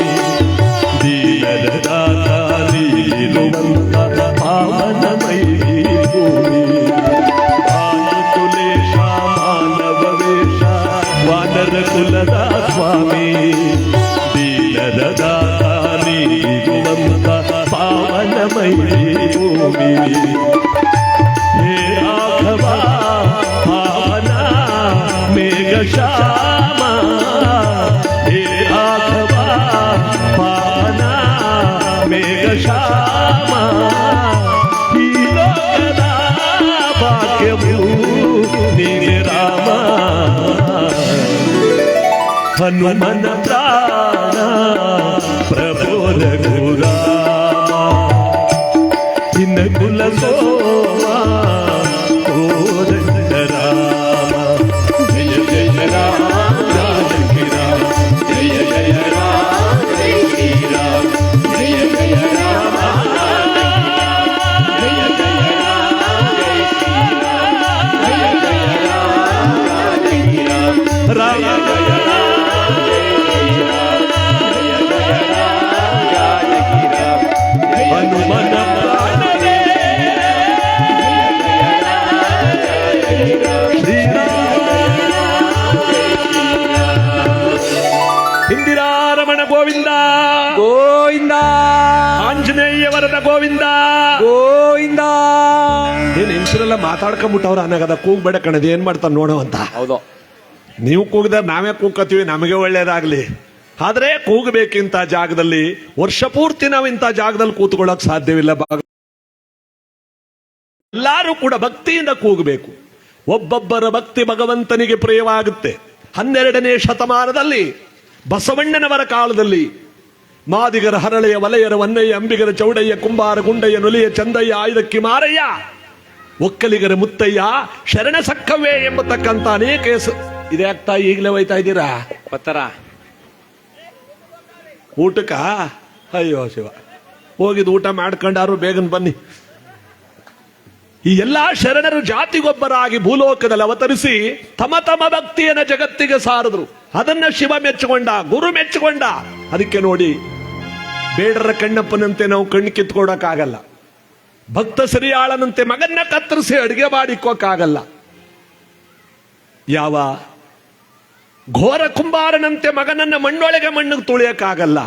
ದೀನರ ದಾತಾರಿರುವಂತ ಪಾವನಮೈ ಭೂಮಿ, ಭಾನುಕುಲೇಶ ಮಾನವ ವೇಷ ವಾನರ ಕುಲದ ಸ್ವಾಮಿ ದೀನರ ದಾತಾರಿರುವಂತ ಪಾವನಮೈ ಭೂಮಿ, ಹೇ ರಾಘವ ಪಾವನ ಮೇಘ ಶ್ಯಾಮ, ಹೇ ರಾಘವ ಪಾವನ ಮೇಘ ಶ್ಯಾಮ, ಈ ಲೋಕದ ಭಾಗ್ಯವು ನೀನೆ ರಾಮ, ಹನುಮನ ಪ್ರಾಣ ಪ್ರಭೋ ರಘುರಾಮ, ನಿನ್ನ ಕುಲ ಸೋಮ ಗೋದಂಡ ರಾಮ, ಜಯ ಜಯ ರಾಮ ಜಾನಕಿ ರಾಮ, ಜಯ ಜಯ ರಾಮ ಜಯ ಶ್ರೀರಾಮ, ಜಯ ಜಯ ರಾಮ ಜಯ ಜಯ ರಾಮ ಜಯ ಶ್ರೀರಾಮ, ಜಯ ಜಯ ರಾಮ ಜಾನಕಿ ರಾಮ, ರಾಮ ಜಯ ರಾಮ ಜಯ ಶ್ರೀರಾಮ, ಜಯ ಜಯ ರಾಮ ಜಾನಕಿ ರಾಮ, ಹನುಮನ ಪ್ರಾಣನೇ ಇಂದಿರಾರಮಣ ಗೋವಿಂದ ಗೋವಿಂದ ಆಂಜನೇಯ ವರದ ಗೋವಿಂದ ಗೋವಿಂದ. ಏನ್ ಹೆಂಗಸರೆಲ್ಲ ಮಾತಾಡ್ಕೊಂಡ್ಬಿಟ್ಟವ್ರ ಅನ್ನಗದ ಕೂಗ್ಬೇಡ ಕಣದ ಏನ್ ಮಾಡ್ತಾರ ನೋಡೋ ಅಂತ. ಹೌದು, ನೀವು ಕೂಗಿದ್ರೆ ನಾವೇ ಕೂಗ್ಕತ್ತೀವಿ, ನಮಗೆ ಒಳ್ಳೇದಾಗ್ಲಿ. ಆದ್ರೆ ಕೂಗಬೇಕಿಂತ ಜಾಗದಲ್ಲಿ ವರ್ಷ ಪೂರ್ತಿ ನಾವು ಇಂಥ ಜಾಗದಲ್ಲಿ ಕೂತ್ಕೊಳ್ಳಕ್ ಸಾಧ್ಯವಿಲ್ಲ. ಎಲ್ಲರೂ ಕೂಡ ಭಕ್ತಿಯಿಂದ ಕೂಗಬೇಕು. ಒಬ್ಬೊಬ್ಬರ ಭಕ್ತಿ ಭಗವಂತನಿಗೆ ಪ್ರಿಯವಾಗುತ್ತೆ. 12ನೇ ಶತಮಾನದಲ್ಲಿ ಬಸವಣ್ಣನವರ ಕಾಲದಲ್ಲಿ ಮಾದಿಗರ ಹರಳೆಯ ವಲಯರ ವನ್ನಯ್ಯ ಅಂಬಿಗರ ಚೌಡಯ್ಯ ಕುಂಬಾರ ಗುಂಡಯ್ಯ ನುಲಿಯ ಚಂದಯ್ಯ ಆಯುಧಕ್ಕಿ ಮಾರಯ್ಯ ಒಕ್ಕಲಿಗರ ಮುತ್ತಯ್ಯ ಶರಣ ಸಕ್ಕವೇ ಎಂಬತಕ್ಕಂತ ಅನೇಕ ಇದೇ ಆಗ್ತಾ ಈಗಲೇ ಹೋಯ್ತಾ ಇದ್ದೀರಾ ಪತ್ತರ ಊಟಕ್ಕ? ಅಯ್ಯೋ ಶಿವ, ಹೋಗಿದ್ದು ಊಟ ಮಾಡ್ಕೊಂಡಾರು, ಬೇಗನ್ ಬನ್ನಿ. ಈ ಎಲ್ಲಾ ಶರಣರು ಜಾತಿಗೊಬ್ಬರಾಗಿ ಭೂಲೋಕದಲ್ಲಿ ಅವತರಿಸಿ ತಮ್ಮ ತಮ್ಮ ಭಕ್ತಿಯನ್ನ ಜಗತ್ತಿಗೆ ಸಾರಿದ್ರು. ಅದನ್ನ ಶಿವ ಮೆಚ್ಚಿಕೊಂಡ, ಗುರು ಮೆಚ್ಚಿಕೊಂಡ. ಅದಕ್ಕೆ ನೋಡಿ, ಬೇಡರ ಕಣ್ಣಪ್ಪನಂತೆ ನಾವು ಕಣ್ಣು ಕಿತ್ಕೊಡಕ್ಕಾಗಲ್ಲ, ಭಕ್ತ ಸಿರಿಯಾಳನಂತೆ ಮಗನ್ನ ಕತ್ತರಿಸಿ ಅಡಿಗೆ ಮಾಡಿಕ್ಕೋಕ್ಕಾಗಲ್ಲ, ಯಾವ ಘೋರ ಕುಂಬಾರನಂತೆ ಮಗನನ್ನ ಮಣ್ಣೊಳಗೆ ಮಣ್ಣಿಗೆ ತುಳಿಯಕ್ಕಾಗಲ್ಲ,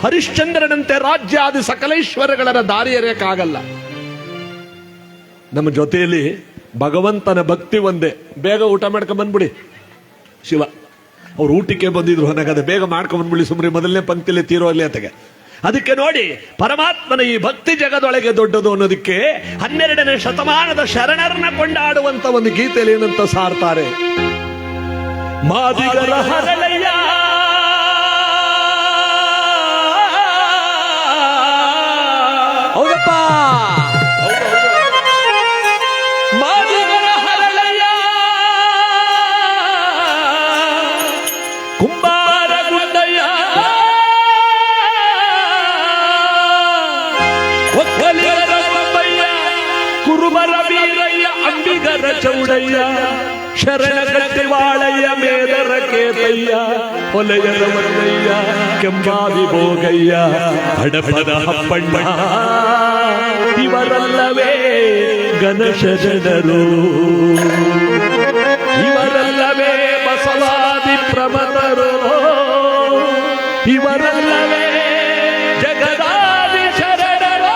ಹರಿಶ್ಚಂದ್ರನಂತೆ ರಾಜ್ಯಾದಿ ಸಕಲೈಶ್ವರ್ಯಗಳ ದಾರಿ ಎರೆಯಕ್ಕಾಗಲ್ಲ. ನಮ್ಮ ಜೊತೆಯಲ್ಲಿ ಭಗವಂತನ ಭಕ್ತಿ ಒಂದೇ. ಬೇಗ ಊಟ ಮಾಡ್ಕೊಂಡ್ ಬಂದ್ಬಿಡಿ. ಶಿವ ಅವ್ರು ಊಟಕ್ಕೆ ಬಂದಿದ್ರು, ನನಗದ ಬೇಗ ಮಾಡ್ಕೊಂಡ್ ಬಂದ್ಬಿಡಿ, ಸುಮ್ರಿ ಮೊದಲನೇ ಪಂಕ್ತಿಲಿ ತೀರೋ ಅಲ್ಲಿ ಅತ್ತಗೆ. ಅದಕ್ಕೆ ನೋಡಿ, ಪರಮಾತ್ಮನ ಈ ಭಕ್ತಿ ಜಗದೊಳಗೆ ದೊಡ್ಡದು ಅನ್ನೋದಕ್ಕೆ 12ನೇ ಶತಮಾನದ ಶರಣರನ್ನ ಕೊಂಡಾಡುವಂತ ಒಂದು ಗೀತೆಯಲ್ಲಿ ಏನಂತ ಸಾರ್ತಾರೆ. ಮಾದಿಗರ ಹರಳಯ್ಯ ಹೌದಪ್ಪ, ಮಾದಿಗರ ಹರಳಯ್ಯ ಕುಂಬಾರ ಗುಂಡಯ್ಯ ಒಕ್ಕಲಿಗರ ಬೊಬ್ಬಯ್ಯ ಕುರುಬರ ವೀರಯ್ಯ ಅಂಬಿಗರ ಚೌಡಯ್ಯ ಶರಣ ಕಟ್ಟಿವಾಳಯ್ಯ ಮೇದರ ಕೇತಯ್ಯ ಹೊಲೆಯರ ವನ್ನಯ್ಯ ಕೆಂಬಾವಿ ಭೋಗಯ್ಯ ಹಡಪದ ಹಪ್ಪಣ್ಣ ಇವರಲ್ಲವೇ ಗಣೇಶ ಜನರು ಇವರಲ್ಲವೇ ಬಸವಾದಿ ಪ್ರಮತರು ಇವರಲ್ಲವೇ ಜಗದಾದಿ ಶರಣರು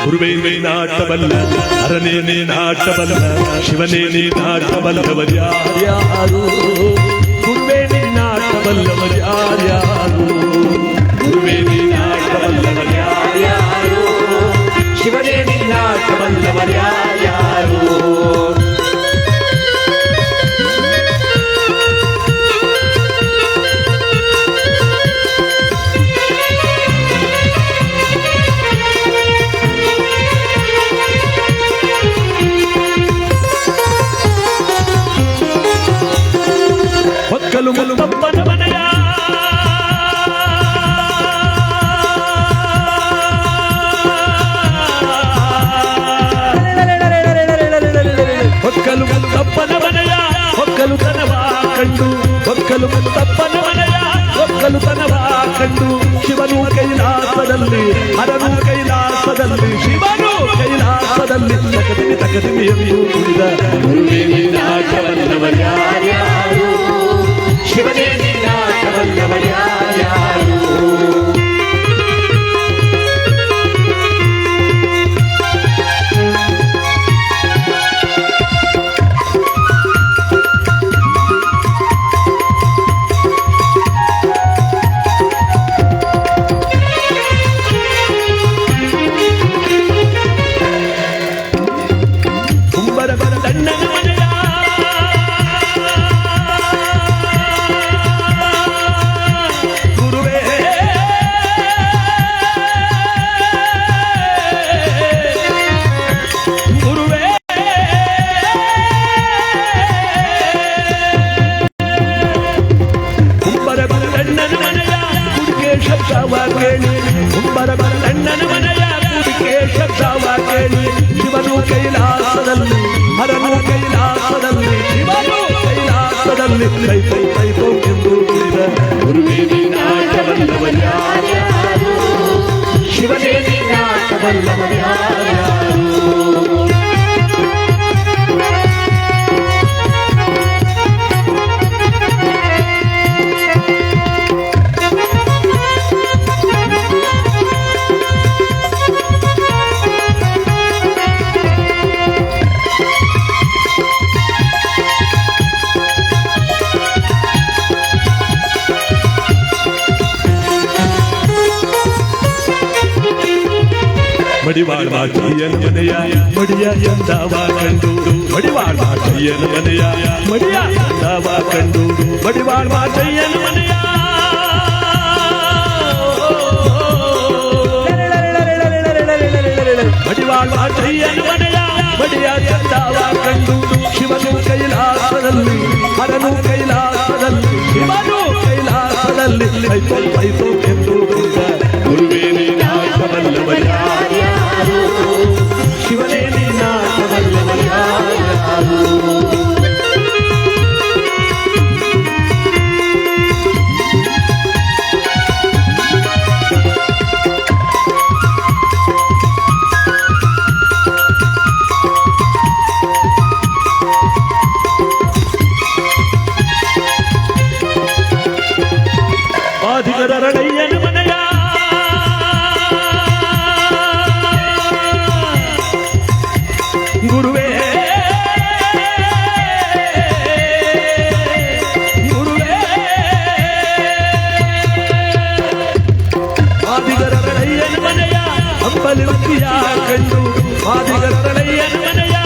ಗುರುವೇ ನಾಟಬಲ್ಲ ಹರನೇ ನಾಟಬಲ್ಲ ಶಿವನೇ ನಾಟಬಲ್ಲವರ್ಯಾರ್ಯಾರು ಗುರುವೇ ನಾಟಬಲ್ಲವರ್ಯಾರ್ಯಾರು ಗುರುವೇ ನಾಟಬಲ್ಲವರ್ಯಾರ್ಯಾರು ಶಿವನೇ ನಾಟಬಲ್ಲವರ್ಯಾರ್ಯಾರು ಒಕ್ಕಲು ಮುತ್ತಪ್ಪನ ಮನೆಯ ಒಕ್ಕಲು ಮುತ್ತಪ್ಪನ ಮನೆಯ ಒಕ್ಕಲು ತನವ ಕಂಡು ಒಕ್ಕಲು ಮುತ್ತಪ್ಪನ ಮನೆಯ ಒಕ್ಕಲು ತನವ ಕಂಡು ಶಿವನು ಕೈಲಾಸದಲ್ಲಿ ಹರನು ಕೈಲಾಸದಲ್ಲಿ ಶಿವನು ಕೈಲಾಸದಲ್ಲಿ ತಕದಿಮಿ ಎಂದು ಕುಡಿದ ನಾಟವಲ್ಲವರ್ಯಾರ್ಯಾರು ಶಿವನೇ ನಾಟವಲ್ಲವರ್ಯಾರ್ಯಾರು ಶಿವನು ಕೈಲಾಸದಲ್ಲಿ ಹರನು ಕೈಲಾಸದಲ್ಲಿ ಶಿವನು ಕೈಲಾಸದಲ್ಲಿ ಕೈತೋ ಎಂದು ಕುಡಿದ ಗುರುವೇ ನಾಟವಲ್ಲವರ್ಯಾರ್ಯಾರು ಶಿವನೇ ನಾಟವಲ್ಲವರ್ಯಾರ್ಯಾರು ಮಡಿವಾಳ ಮಾಚಿಯನ ಮನೆಯ ಮಡಿಯ ಎಂದವ ಕಂಡು ಮಡಿವಾಳ ಮಾಚಿಯನ ಮನೆಯ ಮಡಿಯ ಎಂದವ ಕಂಡು ಮಡಿವಾಳ ಮಾಚಯ್ಯನ ಮನೆಯ ಮಡಿವಾಳ ಮಾಚಯ್ಯನ ಮನೆಯ ಮಡಿಯ ಎಂದವ ಕಂಡು ಶಿವನು ಕೈಲಾಸದಲ್ಲಿ ಹರನು ಕೈಲಾಸದಲ್ಲಿ ಶಿವನು ಕೈಲಾಸದಲ್ಲಿ ಕೈತೋ ಎಂದು ಗುರುವೇ ನಾಟವಲ್ಲವರ್ಯಾರ್ಯಾರು ಶಿವನೇ ನಾಟವಲ್ಲವರ್ಯಾರ್ಯಾರು ಬಾಧಿಗರರಳಯ್ಯನ ಮನೆಯ ಗುರುವೇ ಗುರುವೇ ಬಾಧಿಗರರಳಯ್ಯನ ಮನೆಯ ಅಂಬಲಿ ರುಚಿಯ ಕಂಡು ಬಾಧಿಗರರಳಯ್ಯನ ಮನೆಯ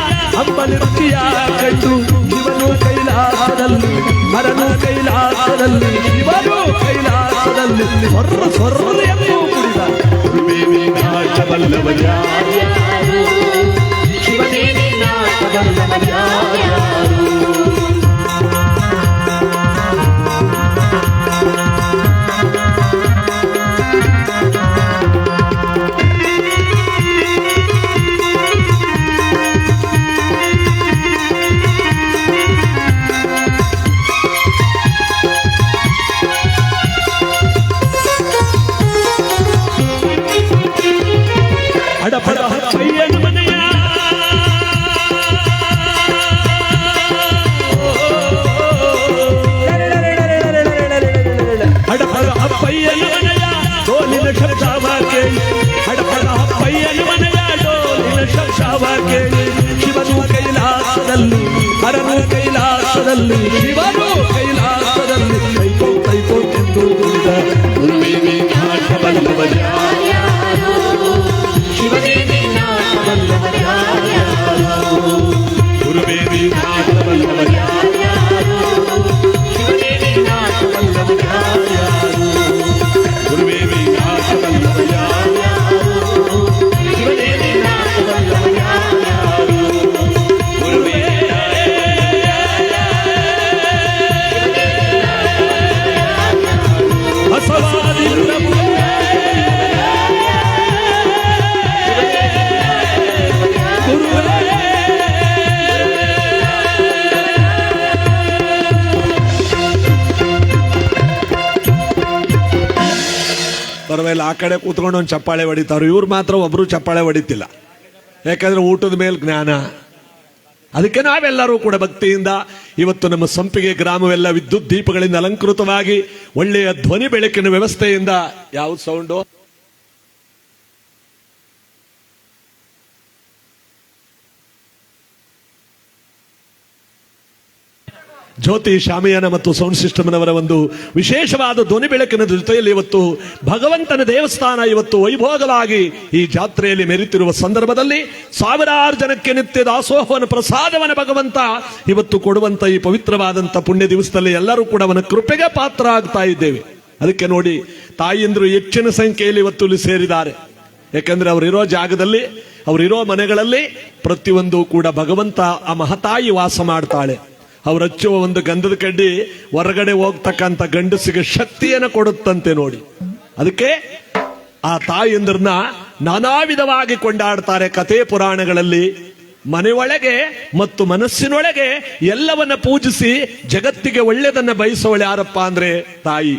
ಅಂಬಲಿ ರುಚಿಯ ಕಂಡು ಶಿವನು ಕೈಲಾಸದಲ್ಲಿ ಹರನು ಕೈಲಾಸದಲ್ಲಿ ಶಿವನು ಕೈಲಾಸದಲ್ಲಿ ಸ್ವರ್ರ ಎಂದು ಗುರುವೇ ವಿನಾಶವಲ್ಲವರ್ಯಾರು ಶಿವನೇ ವಿನಾಶವಲ್ಲವರ್ಯಾರು ಅಡಪಡ ಅಪ್ಪಯ್ಯನ ಮನೆಯ ಹಡಪಡ ಅಪ್ಪಯ್ಯನ ಮನೆಯ ಡೋಲಿನ ಶಬ್ದವ ಕೇಳಿ ಹಡಪಡ ಅಪ್ಪಯ್ಯನ ಮನೆಯ ಡೋಲಿನ ಶಬ್ದವ ಕೇಳಿ ಶಿವನು ಕೈಲಾಸದಲ್ಲಿ ಹರನು ಕೈಲಾಸದಲ್ಲಿ ಶಿವನು ಕೈಲಾಸದಲ್ಲಿ ಕೈಕೋ ಕೈಕೋ ಎಂದು ನುಡಿದ ಗುರುವೇ ವಿನಾಶವಲ್ಲವರ್ಯಾರು ಶಿವನೇ ವಿನಾಶವಲ್ಲವರ್ಯಾರು ಗುರುವೇ ವಿನಾಶವಲ್ಲವರ್ಯಾರು ಶಿವನೇ ವಿನಾಶವಲ್ಲವರ್ಯಾರು ಗುರುವೇ ವಿನಾಶವಲ್ಲವರ್ಯಾರು ಶಿವನೇ ವಿನಾಶವಲ್ಲವರ್ಯಾರು ಗುರುವೇ ಬಸವಾದಿಗಳ ಪರವಾಗಿಲ್ಲ, ಆ ಕಡೆ ಕೂತ್ಕೊಂಡು ಒಂದು ಚಪ್ಪಾಳೆ ಹೊಡಿತಾವ್ರು, ಇವ್ರು ಮಾತ್ರ ಒಬ್ರು ಚಪ್ಪಾಳೆ ಹೊಡಿತಿಲ್ಲ. ಯಾಕಂದ್ರೆ ಊಟದ ಮೇಲೆ ಜ್ಞಾನ. ಅದಕ್ಕೆ ನಾವೆಲ್ಲರೂ ಕೂಡ ಭಕ್ತಿಯಿಂದ ಇವತ್ತು ನಮ್ಮ ಸಂಪಿಗೆ ಗ್ರಾಮವೆಲ್ಲ ವಿದ್ಯುತ್ ದೀಪಗಳಿಂದ ಅಲಂಕೃತವಾಗಿ ಒಳ್ಳೆಯ ಧ್ವನಿ ಬೆಳಕಿನ ವ್ಯವಸ್ಥೆಯಿಂದ ಯಾವ್ದು ಸೌಂಡು ಜ್ಯೋತಿ ಶಾಮಿಯಾನ ಮತ್ತು ಸೌಂಡ್ ಸಿಸ್ಟಮ್ನವರ ಒಂದು ವಿಶೇಷವಾದ ಧ್ವನಿ ಬೆಳಕಿನ ಜೊತೆಯಲ್ಲಿ ಇವತ್ತು ಭಗವಂತನ ದೇವಸ್ಥಾನ ಇವತ್ತು ವೈಭೋಗವಾಗಿ ಈ ಜಾತ್ರೆಯಲ್ಲಿ ಮೆರೆತಿರುವ ಸಂದರ್ಭದಲ್ಲಿ ಸಾವಿರಾರು ಜನಕ್ಕೆ ನಿತ್ಯ ದಾಸೋಹವನ ಪ್ರಸಾದವನ ಭಗವಂತ ಇವತ್ತು ಕೊಡುವಂತ ಈ ಪವಿತ್ರವಾದಂತ ಪುಣ್ಯ ದಿವಸದಲ್ಲಿ ಎಲ್ಲರೂ ಕೂಡ ಅವನ ಕೃಪೆಗೆ ಪಾತ್ರ ಆಗ್ತಾ ಇದ್ದೇವೆ. ಅದಕ್ಕೆ ನೋಡಿ ತಾಯಿಯಂದ್ರು ಹೆಚ್ಚಿನ ಸಂಖ್ಯೆಯಲ್ಲಿ ಇವತ್ತು ಇಲ್ಲಿ ಸೇರಿದ್ದಾರೆ. ಯಾಕಂದ್ರೆ ಅವರಿರೋ ಜಾಗದಲ್ಲಿ ಅವರಿರೋ ಮನೆಗಳಲ್ಲಿ ಪ್ರತಿಯೊಂದು ಕೂಡ ಭಗವಂತ ಆ ಮಹತಾಯಿ ವಾಸ ಮಾಡ್ತಾಳೆ. ಅವ್ರು ಹಚ್ಚುವ ಒಂದು ಗಂಧದ ಕಡ್ಡಿ ಹೊರಗಡೆ ಹೋಗ್ತಕ್ಕಂಥ ಗಂಡಸಿಗೆ ಶಕ್ತಿಯನ್ನು ಕೊಡುತ್ತಂತೆ ನೋಡಿ. ಅದಕ್ಕೆ ಆ ತಾಯಿಯಂದ್ರನ್ನ ನಾನಾ ವಿಧವಾಗಿ ಕೊಂಡಾಡ್ತಾರೆ ಕಥೆ ಪುರಾಣಗಳಲ್ಲಿ. ಮನೆಯೊಳಗೆ ಮತ್ತು ಮನಸ್ಸಿನೊಳಗೆ ಎಲ್ಲವನ್ನ ಪೂಜಿಸಿ ಜಗತ್ತಿಗೆ ಒಳ್ಳೆಯದನ್ನ ಬಯಸೋಳೆ ಯಾರಪ್ಪ ಅಂದ್ರೆ ತಾಯಿ.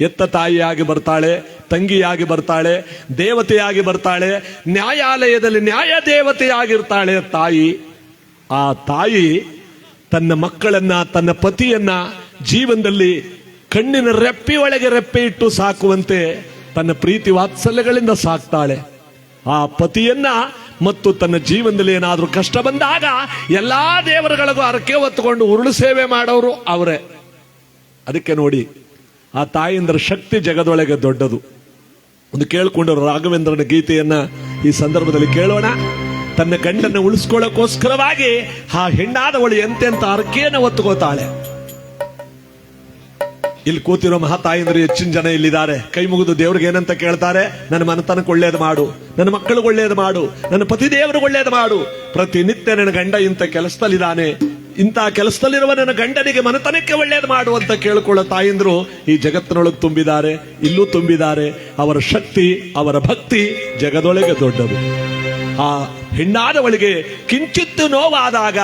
ಎತ್ತ ತಾಯಿಯಾಗಿ ಬರ್ತಾಳೆ, ತಂಗಿಯಾಗಿ ಬರ್ತಾಳೆ, ದೇವತೆಯಾಗಿ ಬರ್ತಾಳೆ, ನ್ಯಾಯಾಲಯದಲ್ಲಿ ನ್ಯಾಯ ದೇವತೆಯಾಗಿರ್ತಾಳೆ ತಾಯಿ. ಆ ತಾಯಿ ತನ್ನ ಮಕ್ಕಳನ್ನ ತನ್ನ ಪತಿಯನ್ನ ಜೀವನದಲ್ಲಿ ಕಣ್ಣಿನ ರೆಪ್ಪಿ ಒಳಗೆ ರೆಪ್ಪೆ ಇಟ್ಟು ಸಾಕುವಂತೆ ತನ್ನ ಪ್ರೀತಿ ವಾತ್ಸಲ್ಯಗಳಿಂದ ಸಾಕ್ತಾಳೆ. ಆ ಪತಿಯನ್ನ ಮತ್ತು ತನ್ನ ಜೀವನದಲ್ಲಿ ಏನಾದ್ರೂ ಕಷ್ಟ ಬಂದಾಗ ಎಲ್ಲಾ ದೇವರುಗಳಿಗೂ ಹರಕೆ ಹೊತ್ತುಕೊಂಡು ಉರುಳು ಸೇವೆ ಮಾಡೋರು ಅವರೇ. ಅದಕ್ಕೆ ನೋಡಿ ಆ ತಾಯಿಂದ್ರ ಶಕ್ತಿ ಜಗದೊಳಗೆ ದೊಡ್ಡದು. ಒಂದು ಕೇಳಿಕೊಂಡು ರಾಘವೇಂದ್ರನ ಗೀತೆಯನ್ನ ಈ ಸಂದರ್ಭದಲ್ಲಿ ಕೇಳೋಣ. ತನ್ನ ಗಂಡನ್ನು ಉಳಿಸ್ಕೊಳ್ಳೋಕೋಸ್ಕರವಾಗಿ ಆ ಹೆಣ್ಣಾದವಳು ಎಂತೆಂತ ಹರಕೆಯನ್ನು ಹೊತ್ತುಕೋತಾಳೆ. ಇಲ್ಲಿ ಕೂತಿರೋ ಮಹಾತಾಯಿಂದ್ರು ಹೆಚ್ಚಿನ ಜನ ಇಲ್ಲಿದ್ದಾರೆ. ಕೈ ಮುಗಿದು ದೇವ್ರಿಗೆ ಏನಂತ ಕೇಳ್ತಾರೆ? ನನ್ನ ಮನತನಕ್ಕೆ ಒಳ್ಳೇದು ಮಾಡು, ನನ್ನ ಮಕ್ಕಳಿಗೆ ಒಳ್ಳೇದು ಮಾಡು, ನನ್ನ ಪತಿ ದೇವ್ರಿಗೆ ಒಳ್ಳೇದು ಮಾಡು. ಪ್ರತಿನಿತ್ಯ ನನ್ನ ಗಂಡ ಇಂಥ ಕೆಲಸದಲ್ಲಿದ್ದಾನೆ, ಇಂಥ ಕೆಲಸದಲ್ಲಿರುವ ನನ್ನ ಗಂಡನಿಗೆ ಮನತನಕ್ಕೆ ಒಳ್ಳೇದು ಮಾಡು ಅಂತ ಕೇಳಿಕೊಳ್ಳೋ ತಾಯಿಂದ್ರು ಈ ಜಗತ್ತಿನೊಳಗೆ ತುಂಬಿದ್ದಾರೆ, ಇಲ್ಲೂ ತುಂಬಿದ್ದಾರೆ. ಅವರ ಶಕ್ತಿ, ಅವರ ಭಕ್ತಿ ಜಗದೊಳಗೆ ದೊಡ್ಡದು. ಆ ಹೆಣ್ಣಾದವಳಿಗೆ ಕಿಂಚಿತ್ತು ನೋವಾದಾಗ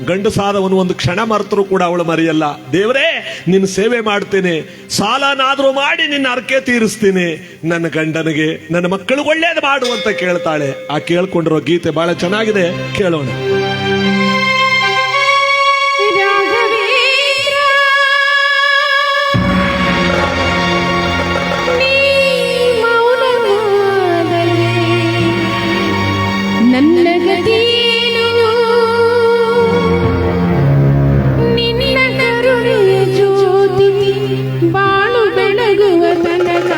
ಗಂಡಸಾದವನು ಒಂದು ಕ್ಷಣ ಮರೆತರೂ ಕೂಡ ಅವಳು ಮರೆಯಲ್ಲ. ದೇವರೇ ನಿನ್ನ ಸೇವೆ ಮಾಡ್ತೇನೆ, ಸಾಲನಾದ್ರೂ ಮಾಡಿ ನಿನ್ನ ಹರಕೆ ತೀರಿಸ್ತೀನಿ, ನನ್ನ ಗಂಡನಿಗೆ ನನ್ನ ಮಕ್ಕಳಿಗೆ ಒಳ್ಳೇದು ಮಾಡು ಅಂತ ಕೇಳ್ತಾಳೆ. ಆ ಕೇಳ್ಕೊಂಡಿರೋ ಗೀತೆ ಬಹಳ ಚೆನ್ನಾಗಿದೆ, ಕೇಳೋಣ. ನನ್ನ ಗತಿಯೇನು ನಿನ್ನ ಕರುಣೆಯ ಜ್ಯೋತಿ ಬಾಳು ಬೆಳಗುವ ತನಕ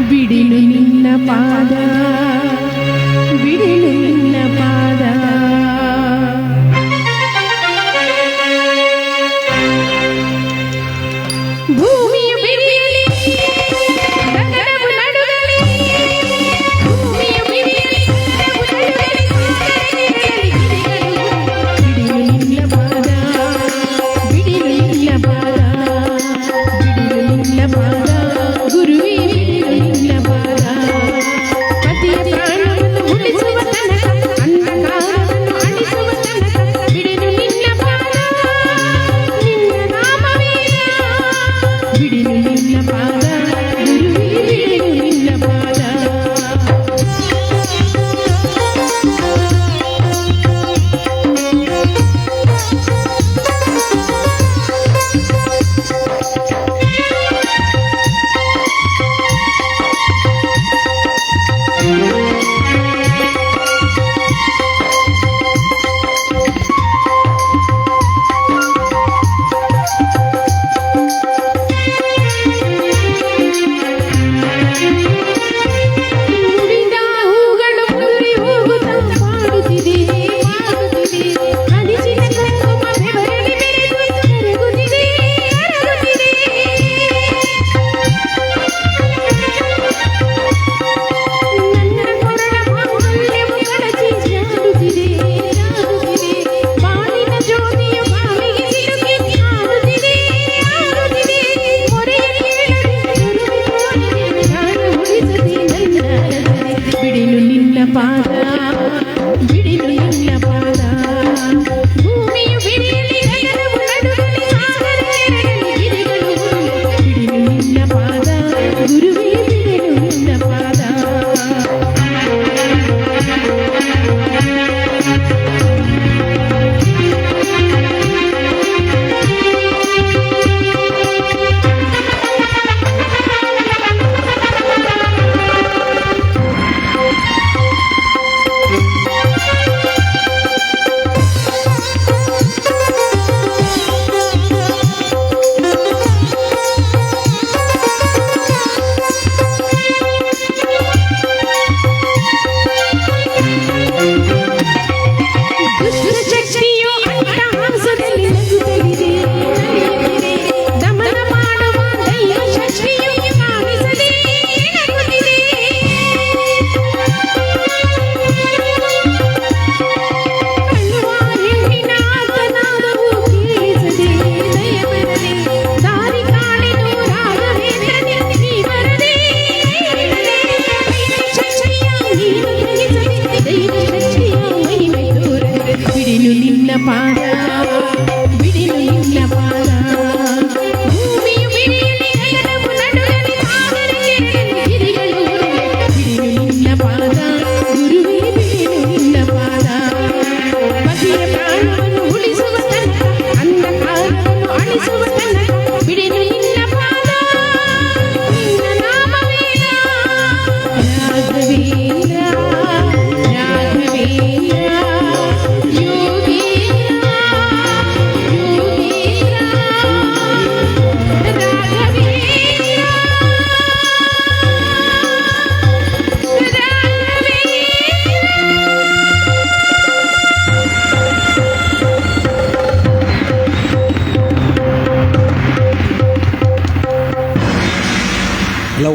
ಬಿಡಿಲು ನಿನ್ನ ಪಾದ, ಬಿಡಿಲು ನಿನ್ನ ಪಾದ. ಭೂ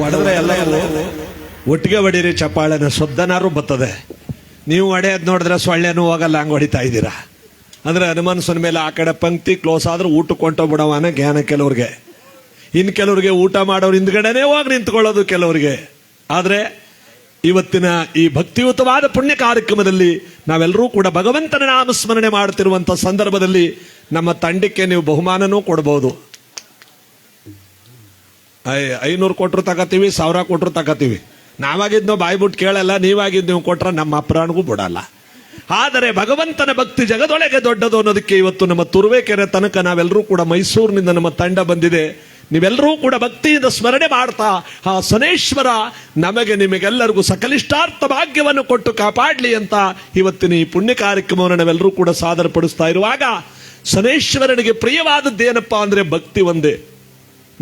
ಹೊಡೆದ್ರೆ ಎಲ್ಲ ಒಟ್ಟಿಗೆ ಹೊಡೀರಿ ಚಪ್ಪಾಳೆನ ಶಬ್ದನಾರು ಬರ್ತದೆ. ನೀವು ಹೊಡೆಯೋದು ನೋಡಿದ್ರೆ ಸೊಳ್ಳೆನೂ ಹೋಗಲ್ಲ, ಹಂಗೆ ಹೊಡಿತಾ ಇದ್ದೀರಾ ಅಂದ್ರೆ ಹನುಮನ್ಸನ ಮೇಲೆ ಆ ಕಡೆ ಪಂಕ್ತಿ ಕ್ಲೋಸ್ ಆದ್ರೆ ಊಟಕ್ಕೆ ಹೊಂಟೋಗ್ಬಿಡವನ ಜ್ಞಾನ ಕೆಲವ್ರಿಗೆ. ಇನ್ನು ಕೆಲವ್ರಿಗೆ ಊಟ ಮಾಡೋರು ಹಿಂದ್ಗಡೆನೆ ಹೋಗಿ ನಿಂತ್ಕೊಳ್ಳೋದು ಕೆಲವರಿಗೆ. ಆದ್ರೆ ಇವತ್ತಿನ ಈ ಭಕ್ತಿಯುತವಾದ ಪುಣ್ಯ ಕಾರ್ಯಕ್ರಮದಲ್ಲಿ ನಾವೆಲ್ಲರೂ ಕೂಡ ಭಗವಂತನ ನಾಮಸ್ಮರಣೆ ಮಾಡುತ್ತಿರುವಂತ ಸಂದರ್ಭದಲ್ಲಿ ನಮ್ಮ ತಂಡಕ್ಕೆ ನೀವು ಬಹುಮಾನನೂ ಕೊಡಬಹುದು. 500 ಕೊಟ್ಟರು ತಗೋತೀವಿ, 1000 ಕೊಟ್ಟರು ತಗೋತೀವಿ. ನಾವಾಗಿದ್ನೋ ಬಾಯಿ ಬಿಟ್ಟು ಕೇಳಲ್ಲ, ನೀವಾಗಿದ್ದು ನೀವು ಕೊಟ್ರೆ ನಮ್ಮ ಅಪ್ರಾಣಿಗೂ ಬಿಡಲ್ಲ. ಆದರೆ ಭಗವಂತನ ಭಕ್ತಿ ಜಗದೊಳಗೆ ದೊಡ್ಡದು ಅನ್ನೋದಕ್ಕೆ ಇವತ್ತು ನಮ್ಮ ತುರುವೇಕೆರೆ ತನಕ ನಾವೆಲ್ಲರೂ ಕೂಡ ಮೈಸೂರಿನಿಂದ ನಮ್ಮ ತಂಡ ಬಂದಿದೆ. ನೀವೆಲ್ಲರೂ ಕೂಡ ಭಕ್ತಿಯಿಂದ ಸ್ಮರಣೆ ಮಾಡ್ತಾ ಆ ಶನೇಶ್ವರ ನಮಗೆ ನಿಮಗೆಲ್ಲರಿಗೂ ಸಕಲಿಷ್ಟಾರ್ಥ ಭಾಗ್ಯವನ್ನು ಕೊಟ್ಟು ಕಾಪಾಡಲಿ ಅಂತ ಇವತ್ತಿನ ಈ ಪುಣ್ಯ ಕಾರ್ಯಕ್ರಮವನ್ನು ನಾವೆಲ್ಲರೂ ಕೂಡ ಸಾದರಪಡಿಸ್ತಾ ಇರುವಾಗ, ಶನೇಶ್ವರನಿಗೆ ಪ್ರಿಯವಾದದ್ದೇನಪ್ಪ ಅಂದ್ರೆ ಭಕ್ತಿ ಒಂದೇ.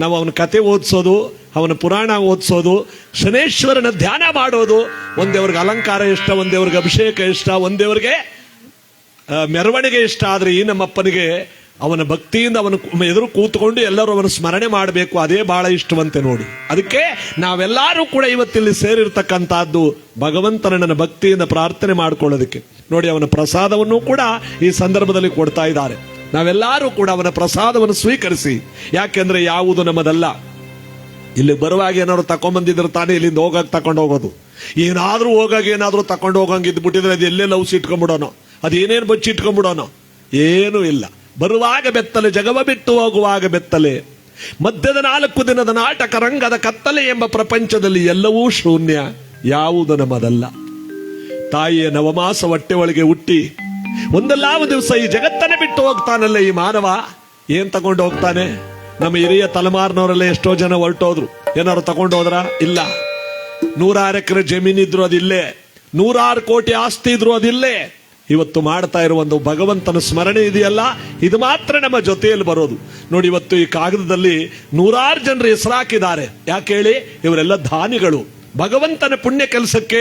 ನಾವು ಅವನ ಕತೆ ಓದಿಸೋದು, ಅವನ ಪುರಾಣ ಓದಿಸೋದು, ಶನೇಶ್ವರನ ಧ್ಯಾನ ಮಾಡೋದು. ಒಂದೇವ್ರಿಗೆ ಅಲಂಕಾರ ಇಷ್ಟ, ಒಂದೇವ್ರಿಗೆ ಅಭಿಷೇಕ ಇಷ್ಟ, ಒಂದೇವ್ರಿಗೆ ಮೆರವಣಿಗೆ ಇಷ್ಟ. ಆದ್ರೆ ಈ ನಮ್ಮಪ್ಪನಿಗೆ ಅವನ ಭಕ್ತಿಯಿಂದ ಅವನು ಎದುರು ಕೂತ್ಕೊಂಡು ಎಲ್ಲರೂ ಅವನ ಸ್ಮರಣೆ ಮಾಡಬೇಕು, ಅದೇ ಬಹಳ ಇಷ್ಟವಂತೆ ನೋಡಿ. ಅದಕ್ಕೆ ನಾವೆಲ್ಲರೂ ಕೂಡ ಇವತ್ತಿಲ್ಲಿ ಸೇರಿರ್ತಕ್ಕಂಥದ್ದು ಭಗವಂತನ ನನ್ನ ಭಕ್ತಿಯಿಂದ ಪ್ರಾರ್ಥನೆ ಮಾಡ್ಕೊಳ್ಳೋದಕ್ಕೆ. ನೋಡಿ, ಅವನ ಪ್ರಸಾದವನ್ನು ಕೂಡ ಈ ಸಂದರ್ಭದಲ್ಲಿ ಕೊಡ್ತಾ ಇದ್ದಾರೆ. ನಾವೆಲ್ಲರೂ ಕೂಡ ಅವನ ಪ್ರಸಾದವನ್ನು ಸ್ವೀಕರಿಸಿ. ಯಾಕೆಂದ್ರೆ ಯಾವುದು ನಮ್ಮದಲ್ಲ. ಇಲ್ಲಿ ಬರುವಾಗ ಏನಾದ್ರು ತಕೊಂಡ್ಬಂದಿದ್ರೆ ತಾನೇ ಇಲ್ಲಿಂದ ಹೋಗಾಗ ತಕೊಂಡು ಹೋಗೋದು. ಏನಾದ್ರೂ ಹೋಗಾಗ ಏನಾದ್ರೂ ತಕೊಂಡು ಹೋಗಂಗೆ ಇದ್ಬಿಟ್ಟಿದ್ರೆ ಅದು ಎಲ್ಲೇ ಲವ್ಸ್ ಇಟ್ಕೊಂಡ್ಬಿಡೋನೋ, ಅದೇನೇನು ಬಚ್ಚಿ ಇಟ್ಕೊಂಡ್ಬಿಡೋನೋ, ಏನೂ ಇಲ್ಲ. ಬರುವಾಗ ಬೆತ್ತಲೆ, ಜಗವ ಬಿಟ್ಟು ಹೋಗುವಾಗ ಬೆತ್ತಲೆ, ಮಧ್ಯದ 4 ದಿನದ ನಾಟಕ ರಂಗದ ಕತ್ತಲೆ ಎಂಬ ಪ್ರಪಂಚದಲ್ಲಿ ಎಲ್ಲವೂ ಶೂನ್ಯ, ಯಾವುದು ನಮ್ಮದಲ್ಲ. ತಾಯಿಯ ನವಮಾಸ ಹೊಟ್ಟೆ ಒಳಗೆ ಹುಟ್ಟಿ ಒಂದಲ್ಲ ಒಂದು ದಿವಸ ಈ ಜಗತ್ತನ್ನೇ ಬಿಟ್ಟು ಹೋಗ್ತಾನಲ್ಲ ಈ ಮಾನವ. ಏನ್ ತಗೊಂಡು ಹೋಗ್ತಾನೆ? ನಮ್ಮ ಹಿರಿಯ ತಲೆಮಾರಿನವರೆಲ್ಲ ಎಷ್ಟೋ ಜನ ಹೊರಟೋದ್ರು. ಏನಾದ್ರು ತಗೊಂಡು ಹೋದ್ರ? ಇಲ್ಲ. 100 ಎಕರೆ ಜಮೀನಿದ್ರು ಅದಿಲ್ಲೇ, 100 ಕೋಟಿ ಆಸ್ತಿ ಇದ್ರು ಅದಿಲ್ಲೇ. ಇವತ್ತು ಮಾಡ್ತಾ ಇರುವ ಒಂದು ಭಗವಂತನ ಸ್ಮರಣೆ ಇದೆಯಲ್ಲ, ಇದು ಮಾತ್ರ ನಮ್ಮ ಜೊತೆಯಲ್ಲಿ ಬರೋದು. ನೋಡಿ, ಇವತ್ತು ಈ ಕಾಗದದಲ್ಲಿ 100 ಜನರು ಹೆಸರಾಕಿದ್ದಾರೆ. ಯಾಕೆ ಹೇಳಿ? ಇವರೆಲ್ಲ ದಾನಿಗಳು. ಭಗವಂತನ ಪುಣ್ಯ ಕೆಲಸಕ್ಕೆ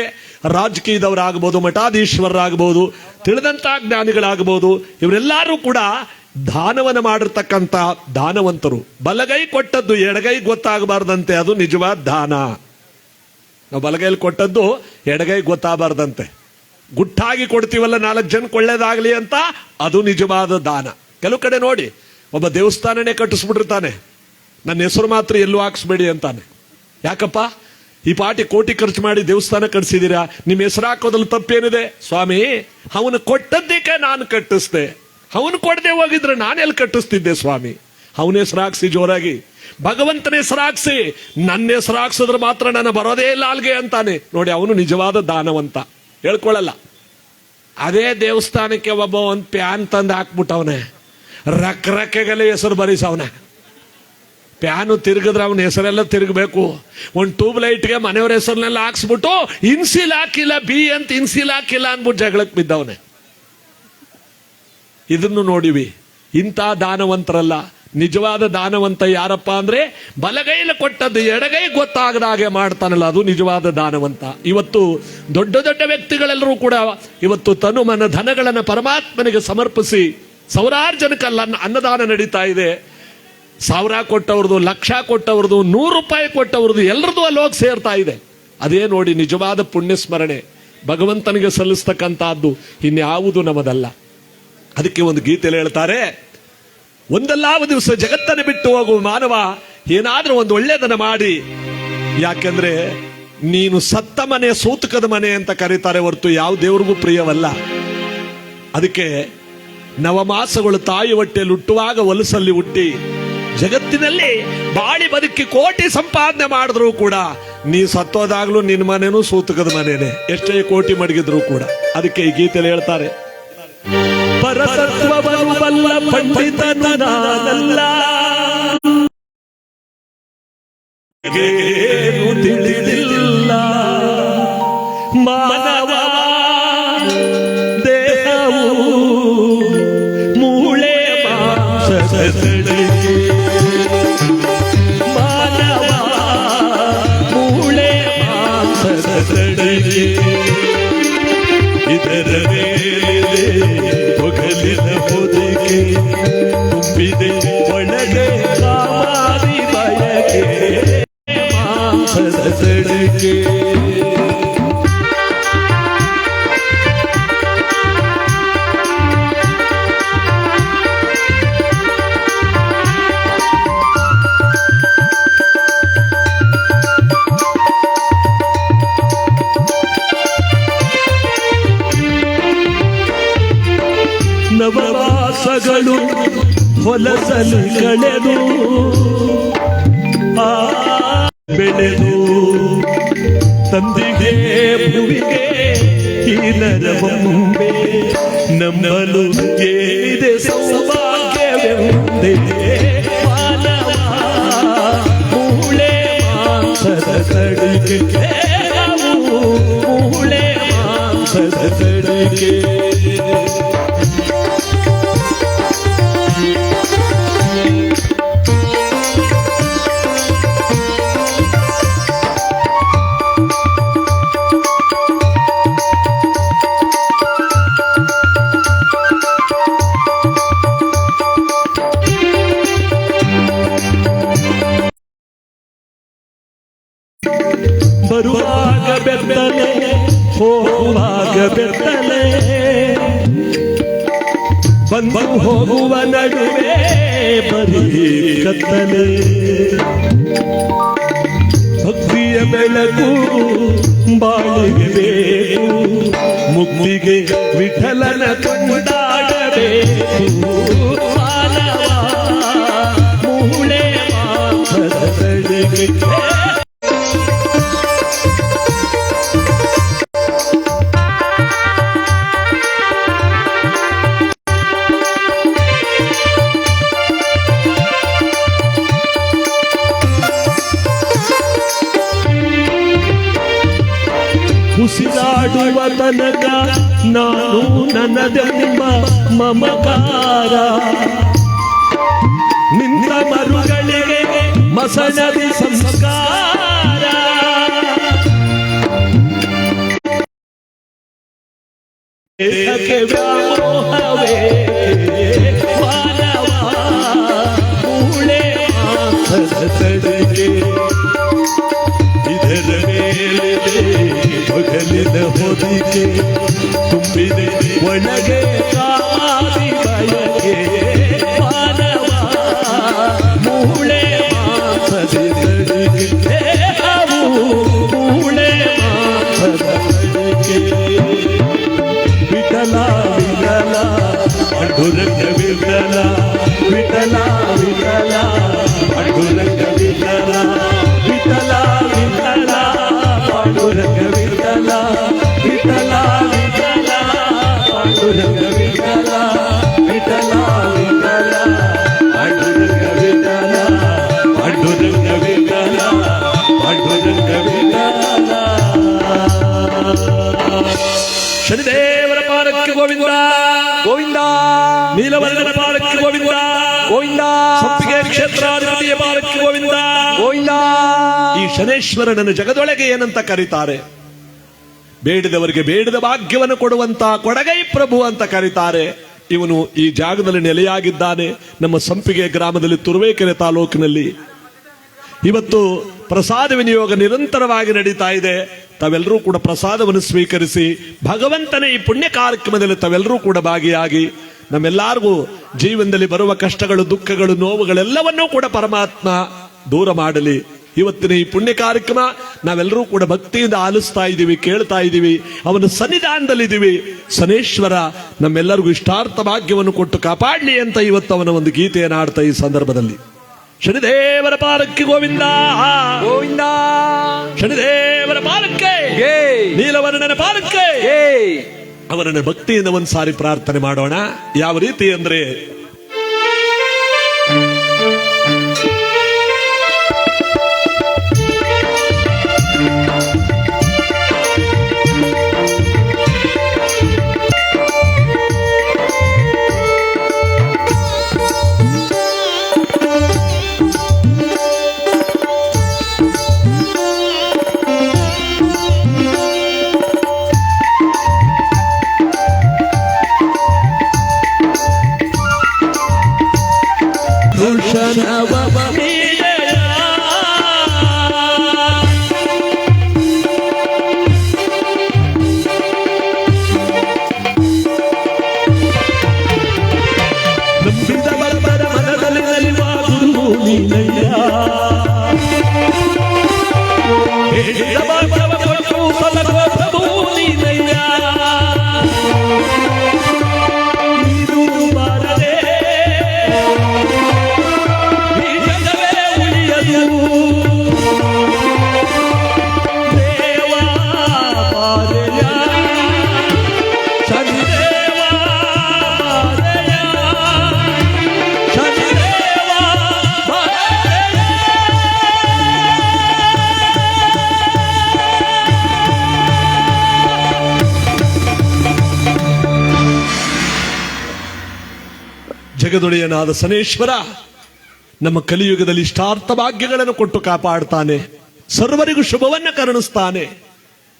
ರಾಜಕೀಯದವರಾಗಬಹುದು, ಮಠಾಧೀಶ್ವರರಾಗಬಹುದು, ತಿಳಿದಂತ ಜ್ಞಾನಿಗಳಾಗಬಹುದು, ಇವರೆಲ್ಲರೂ ಕೂಡ ದಾನವನ್ನು ಮಾಡಿರ್ತಕ್ಕಂಥ ದಾನವಂತರು. ಬಲಗೈ ಕೊಟ್ಟದ್ದು ಎಡಗೈ ಗೊತ್ತಾಗಬಾರ್ದಂತೆ, ಅದು ನಿಜವಾದ ದಾನ. ನಾವು ಬಲಗೈಲಿ ಕೊಟ್ಟದ್ದು ಎಡಗೈ ಗೊತ್ತಾಗಬಾರ್ದಂತೆ. ಗುಟ್ಟಾಗಿ ಕೊಡ್ತೀವಲ್ಲ 4 ಜನಕ್ಕೆ ಒಳ್ಳೇದಾಗ್ಲಿ ಅಂತ, ಅದು ನಿಜವಾದ ದಾನ. ಕೆಲವು ಕಡೆ ನೋಡಿ, ಒಬ್ಬ ದೇವಸ್ಥಾನನೇ ಕಟ್ಟಿಸ್ಬಿಟ್ಟಿರ್ತಾನೆ, ನನ್ನ ಹೆಸರು ಮಾತ್ರ ಎಲ್ಲೂ ಹಾಕ್ಸ್ಬೇಡಿ ಅಂತಾನೆ. ಯಾಕಪ್ಪ? ಈ ಪಾಟಿ ಕೋಟಿ ಖರ್ಚು ಮಾಡಿ ದೇವಸ್ಥಾನ ಕಟ್ಸಿದೀರಾ, ನಿಮ್ಮ ಹೆಸರು ಹಾಕೋದ್ರಲ್ಲಿ ತಪ್ಪೇನಿದೆ? ಸ್ವಾಮಿ, ಅವನು ಕೊಟ್ಟದ್ದಕ್ಕೆ ನಾನು ಕಟ್ಟಿಸ್ದೆ, ಅವನು ಕೊಡದೆ ಹೋಗಿದ್ರೆ ನಾನೆಲ್ಲಿ ಕಟ್ಟಿಸ್ತಿದ್ದೆ ಸ್ವಾಮಿ. ಅವನ ಹೆಸರು ಹಾಕ್ಸಿ ಜೋರಾಗಿ, ಭಗವಂತನ ಹೆಸರು ಹಾಕ್ಸಿ. ನನ್ನ ಹೆಸರು ಹಾಕ್ಸಿದ್ರೆ ಮಾತ್ರ ನಾನು ಬರೋದೇ ಇಲ್ಲ ಅಲ್ಗೆ ಅಂತಾನೆ. ನೋಡಿ, ಅವನು ನಿಜವಾದ ದಾನವಂತ, ಹೇಳ್ಕೊಳ್ಳಲ್ಲ. ಅದೇ ದೇವಸ್ಥಾನಕ್ಕೆ ಒಬ್ಬ ಒಂದು ಪ್ಯಾನ್ ತಂದು ಹಾಕ್ಬಿಟ್ಟವನೆ, ರಕ್ಕೆಗಲೆ ಹೆಸರು ಬರೀಸವನೆ. ಪ್ಯಾನು ತಿರುಗಿದ್ರೆ ಅವನ ಹೆಸರೆಲ್ಲ ತಿರುಗಬೇಕು. ಒಂದು ಟ್ಯೂಬ್ ಲೈಟ್ಗೆ ಮನೆಯವ್ರ ಹೆಸರನ್ನೆಲ್ಲ ಹಾಕ್ಸ್ಬಿಟ್ಟು ಇನ್ಸಿಲ್ ಹಾಕಿಲ್ಲ, ಬಿ ಅಂತ ಇನ್ಸಿಲ್ ಹಾಕಿಲ್ಲ ಅನ್ಬಿಟ್ಟು ಜಗಳಕ್ಕೆ ಬಿದ್ದವನೆ. ಇದನ್ನು ನೋಡಿವಿ. ಇಂಥ ದಾನವಂತರಲ್ಲ. ನಿಜವಾದ ದಾನವಂತ ಯಾರಪ್ಪ ಅಂದ್ರೆ ಬಲಗೈಲಿ ಕೊಟ್ಟದ್ದು ಎಡಗೈ ಗೊತ್ತಾಗದ ಹಾಗೆ ಮಾಡ್ತಾನಲ್ಲ, ಅದು ನಿಜವಾದ ದಾನವಂತ. ಇವತ್ತು ದೊಡ್ಡ ದೊಡ್ಡ ವ್ಯಕ್ತಿಗಳೆಲ್ಲರೂ ಕೂಡ ಇವತ್ತು ತನು ಮನ ಧನಗಳನ್ನು ಪರಮಾತ್ಮನಿಗೆ ಸಮರ್ಪಿಸಿ 1,000 ಜನಕ್ಕಲ್ಲ ಅನ್ನದಾನ ನಡೀತಾ ಇದೆ. 1000 ಕೊಟ್ಟವ್ರದು, 1,00,000 ಕೊಟ್ಟವ್ರದು, 100 ರೂಪಾಯಿ ಕೊಟ್ಟವ್ರದು, ಎಲ್ಲರದು ಅಲ್ಲಿ ಹೋಗಿ ಸೇರ್ತಾ ಇದೆ. ಅದೇ ನೋಡಿ ನಿಜವಾದ ಪುಣ್ಯ ಸ್ಮರಣೆ, ಭಗವಂತನಿಗೆ ಸಲ್ಲಿಸ್ತಕ್ಕಂಥದ್ದು. ಇನ್ಯಾವುದು ನಮ್ಮದಲ್ಲ. ಅದಕ್ಕೆ ಒಂದು ಗೀತೆಯಲ್ಲಿ ಹೇಳ್ತಾರೆ, ಒಂದಲ್ಲ ಒಂದು ದಿವಸ ಜಗತ್ತನ್ನು ಬಿಟ್ಟು ಹೋಗುವ ಮಾನವ ಏನಾದ್ರೂ ಒಂದು ಒಳ್ಳೆಯದನ್ನ ಮಾಡಿ. ಯಾಕೆಂದ್ರೆ ನೀನು ಸತ್ತ ಮನೆ ಸೂತಕದ ಮನೆ ಅಂತ ಕರೀತಾರೆ ಹೊರತು ಯಾವ ದೇವರಿಗೂ ಪ್ರಿಯವಲ್ಲ. ಅದಕ್ಕೆ ನವಮಾಸಗಳು ತಾಯಿ ಹೊಟ್ಟೆಯಲ್ಲಿ ಹುಟ್ಟುವಾಗ ಹೊಲಸಲ್ಲಿ ಹುಟ್ಟಿ ಜಗತ್ತಿನಲ್ಲಿ ಬಾಳಿ ಬದುಕಿ ಕೋಟಿ ಸಂಪಾದನೆ ಮಾಡಿದ್ರು ಕೂಡ ನೀ ಸತ್ತೋದಾಗ್ಲೂ ನಿನ್ನ ಮನೇನು ಸೂತಕದ ಮನೇನೆ, ಎಷ್ಟೇ ಕೋಟಿ ಮಡಗಿದ್ರು ಕೂಡ. ಅದಕ್ಕೆ ಈ ಗೀತೆಯಲ್ಲಿ ಹೇಳ್ತಾರೆ, ಪರತತ್ವವನ್ನು ಬಲ್ಲ ಪಂಡಿತನು ನಾನಲ್ಲ, ಏನು ತಿಳಿದಿಲ್ಲ ಮಾನವ ದೇಹವು ಮೂಳೆ ಮಾಂಸದಡಿಗೆ, ಮಾನವ ಮೂಳೆ ಮಾಂಸದಡಿಗೆ, ಇದರ ಮೇಲಿದೆ ಹೊಗಲಿನ ಹೊದಿಕೆ, ತುಂಬಿದೆ ಒಳಗೆ ಕಾಮಾರಿ ಬಯಕೆ ಮಾಂಸದ ಸದಸಡಿಕೆ ನವವಾಸಗಳು ಹೊಲಸಲು ಕಳೆದು ಆ ಬೆಳೆದು ತಂದಿಗೆ ಭುವಿಗೆ ಹೀನರ ಬೊಂಬೆ ನಂಬಲು ಏನಿದೆ ಸೌಭಾಗ್ಯವೆಂದೇ ಮಾನವ ಮೂಳೆ ಮಾಂಸದ ಕಡಿಗೆ ಮೂಳೆ ಮಾಂಸದ ಕಡಿಗೆ ಬರುವಾಗ ಬೆತ್ತಲೆ ಹೋಗುವಾಗ ಬೆತ್ತಲೆ ಬಂದು ಹೋಗುವ ನಡುವೆ ಬರೀ ಕತ್ತಲೆ ಭಕ್ತಿಯ ಬೆಳಕು ಬಾಳಿಗೆ ಬೇಕು ಮುಕ್ತಿಗೆ ವಿಠಲನ ಕೊಂಡಾಡಬೇಕು ಮಾನವ ಮೂಳೆ ಮಾಂಸದ ಕಡೆಗೆ ಉಸಿರಾಡುವ ತನಕ ನಾನು ನನ್ನದೆಂಬ ಮಮಕಾರ ನಿಂತ ಮರುಗಳಿಗೆ ಮಸಣದಿ ಸಂಸ್ಕಾರ ಏಕೆ ವ್ಯಾಮೋಹವೇ ಮಾನವ ಮೂಳೆ ಮಾಂಸದ ತಡೆಗೆ ಇದರ ಮೇಲೆ ಬಗಲಿನ ಹೊದಿಕೆ ತುಂಬಿದೆ ಒಳಗೆ ಕಾದಿ ಬಯಕೆ ಮಾನವ ಮೂಳೆ ಮಾಂಸದ ತಡೆಗೆ ಅವು ಮೂಳೆ ಮಾಂಸದ ತಡೆಗೆ ವಿಠಲ ವಿಠಲ ಪಾಂಡುರಂಗ ವಿಠಲ ವಿಠಲ ವಿಠಲ ಪಾಂಡುರಂಗ ವಿಠಲ ವಿಠಲ ವಿಠಲ ಪಾಂಡುರಂಗ ವಿಠಲ ವಿಠಲ ವಿಠಲ ಪಾಂಡುರಂಗ ವಿಠಲ ವಿಠಲ ವಿಠಲ ಪಾಂಡುರಂಗ ವಿಠಲ ಪಾಂಡುರಂಗ ವಿಠಲ ಪಾಂಡುರಂಗ ವಿಠಲ ಶನಿದೇವರ ಪಾದಕ್ಕೆ ಗೋವಿಂದ ಗೋವಿಂದ ನೀಲವರ್ಣನ ಪಾದಕ್ಕೆ ಗೋವಿಂದ ಗೋವಿಂದ ಸಂಪಿಗೆ ಕ್ಷೇತ್ರಾಧಿಪತಿಯ ಪಾದಕ್ಕೆ ಗೋವಿಂದ ಗೋವಿಂದ. ಈ ಶನೇಶ್ವರನನ್ನು ಜಗದೊಳಗೆ ಏನಂತ ಕರೀತಾರೆ? ಬೇಡಿದವರಿಗೆ ಬೇಡಿದ ಭಾಗ್ಯವನ್ನು ಕೊಡುವಂತ ಕೊಡಗೈ ಪ್ರಭು ಅಂತ ಕರೀತಾರೆ. ಇವನು ಈ ಜಾಗದಲ್ಲಿ ನೆಲೆಯಾಗಿದ್ದಾನೆ. ನಮ್ಮ ಸಂಪಿಗೆ ಗ್ರಾಮದಲ್ಲಿ ತುರುವೇಕೆರೆ ತಾಲೂಕಿನಲ್ಲಿ ಇವತ್ತು ಪ್ರಸಾದ ವಿನಿಯೋಗ ನಿರಂತರವಾಗಿ ನಡೀತಾ ಇದೆ. ತಾವೆಲ್ಲರೂ ಕೂಡ ಪ್ರಸಾದವನ್ನು ಸ್ವೀಕರಿಸಿ ಭಗವಂತನ ಈ ಪುಣ್ಯ ಕಾರ್ಯಕ್ರಮದಲ್ಲಿ ತಾವೆಲ್ಲರೂ ಕೂಡ ಭಾಗಿಯಾಗಿ ನಮ್ಮೆಲ್ಲರಿಗೂ ಜೀವನದಲ್ಲಿ ಬರುವ ಕಷ್ಟಗಳು, ದುಃಖಗಳು, ನೋವುಗಳೆಲ್ಲವನ್ನೂ ಕೂಡ ಪರಮಾತ್ಮ ದೂರ ಮಾಡಲಿ. ಇವತ್ತಿನ ಈ ಪುಣ್ಯ ಕಾರ್ಯಕ್ರಮ ನಾವೆಲ್ಲರೂ ಕೂಡ ಭಕ್ತಿಯಿಂದ ಆಲಿಸ್ತಾ ಇದ್ದೀವಿ, ಕೇಳ್ತಾ ಇದ್ದೀವಿ, ಅವನ ಸನ್ನಿಧಾನದಲ್ಲಿದ್ದೀವಿ. ಶನೇಶ್ವರ ನಮ್ಮೆಲ್ಲರಿಗೂ ಇಷ್ಟಾರ್ಥ ಭಾಗ್ಯವನ್ನು ಕೊಟ್ಟು ಕಾಪಾಡಲಿ ಅಂತ ಇವತ್ತು ಅವನ ಒಂದು ಗೀತೆಯನ್ನು ಆಡ್ತಾ ಈ ಸಂದರ್ಭದಲ್ಲಿ ಶನಿದೇವರ ಪಾದಕ್ಕೆ ಗೋವಿಂದ ಗೋವಿಂದ. ಶನಿದೇವರ ಪಾದಕ್ಕೆ ನೀಲವರ್ಣನ ಪಾದಕ್ಕೆ ಅವನನ್ನ ಭಕ್ತಿಯಿಂದ ಒಂದ್ಸಾರಿ ಪ್ರಾರ್ಥನೆ ಮಾಡೋಣ. ಯಾವ ರೀತಿ ಅಂದ್ರೆ ನೀನಯ್ಯ ಹೇಳಿದ ಮಾತವ ಕೊಟ್ಟು ಸಲಗುವ ಪ್ರಭು ನೀನಯ್ಯ ನೀನು ಬಾರದೆ ಈ ಜಗವೇ ಉಳಿಯದು ದೇವ ಬಾರೆಯ ಶನಿದೇವ ಬಾರೆಯ ಶನಿದೇವ ಬಾರೆಯ ಜಗದೊಡೆಯನಾದ ಸನೇಶ್ವರ ನಮ್ಮ ಕಲಿಯುಗದಲ್ಲಿ ಇಷ್ಟಾರ್ಥ ಭಾಗ್ಯಗಳನ್ನು ಕೊಟ್ಟು ಕಾಪಾಡ್ತಾನೆ, ಸರ್ವರಿಗೂ ಶುಭವನ್ನ ಕರುಣಿಸ್ತಾನೆ.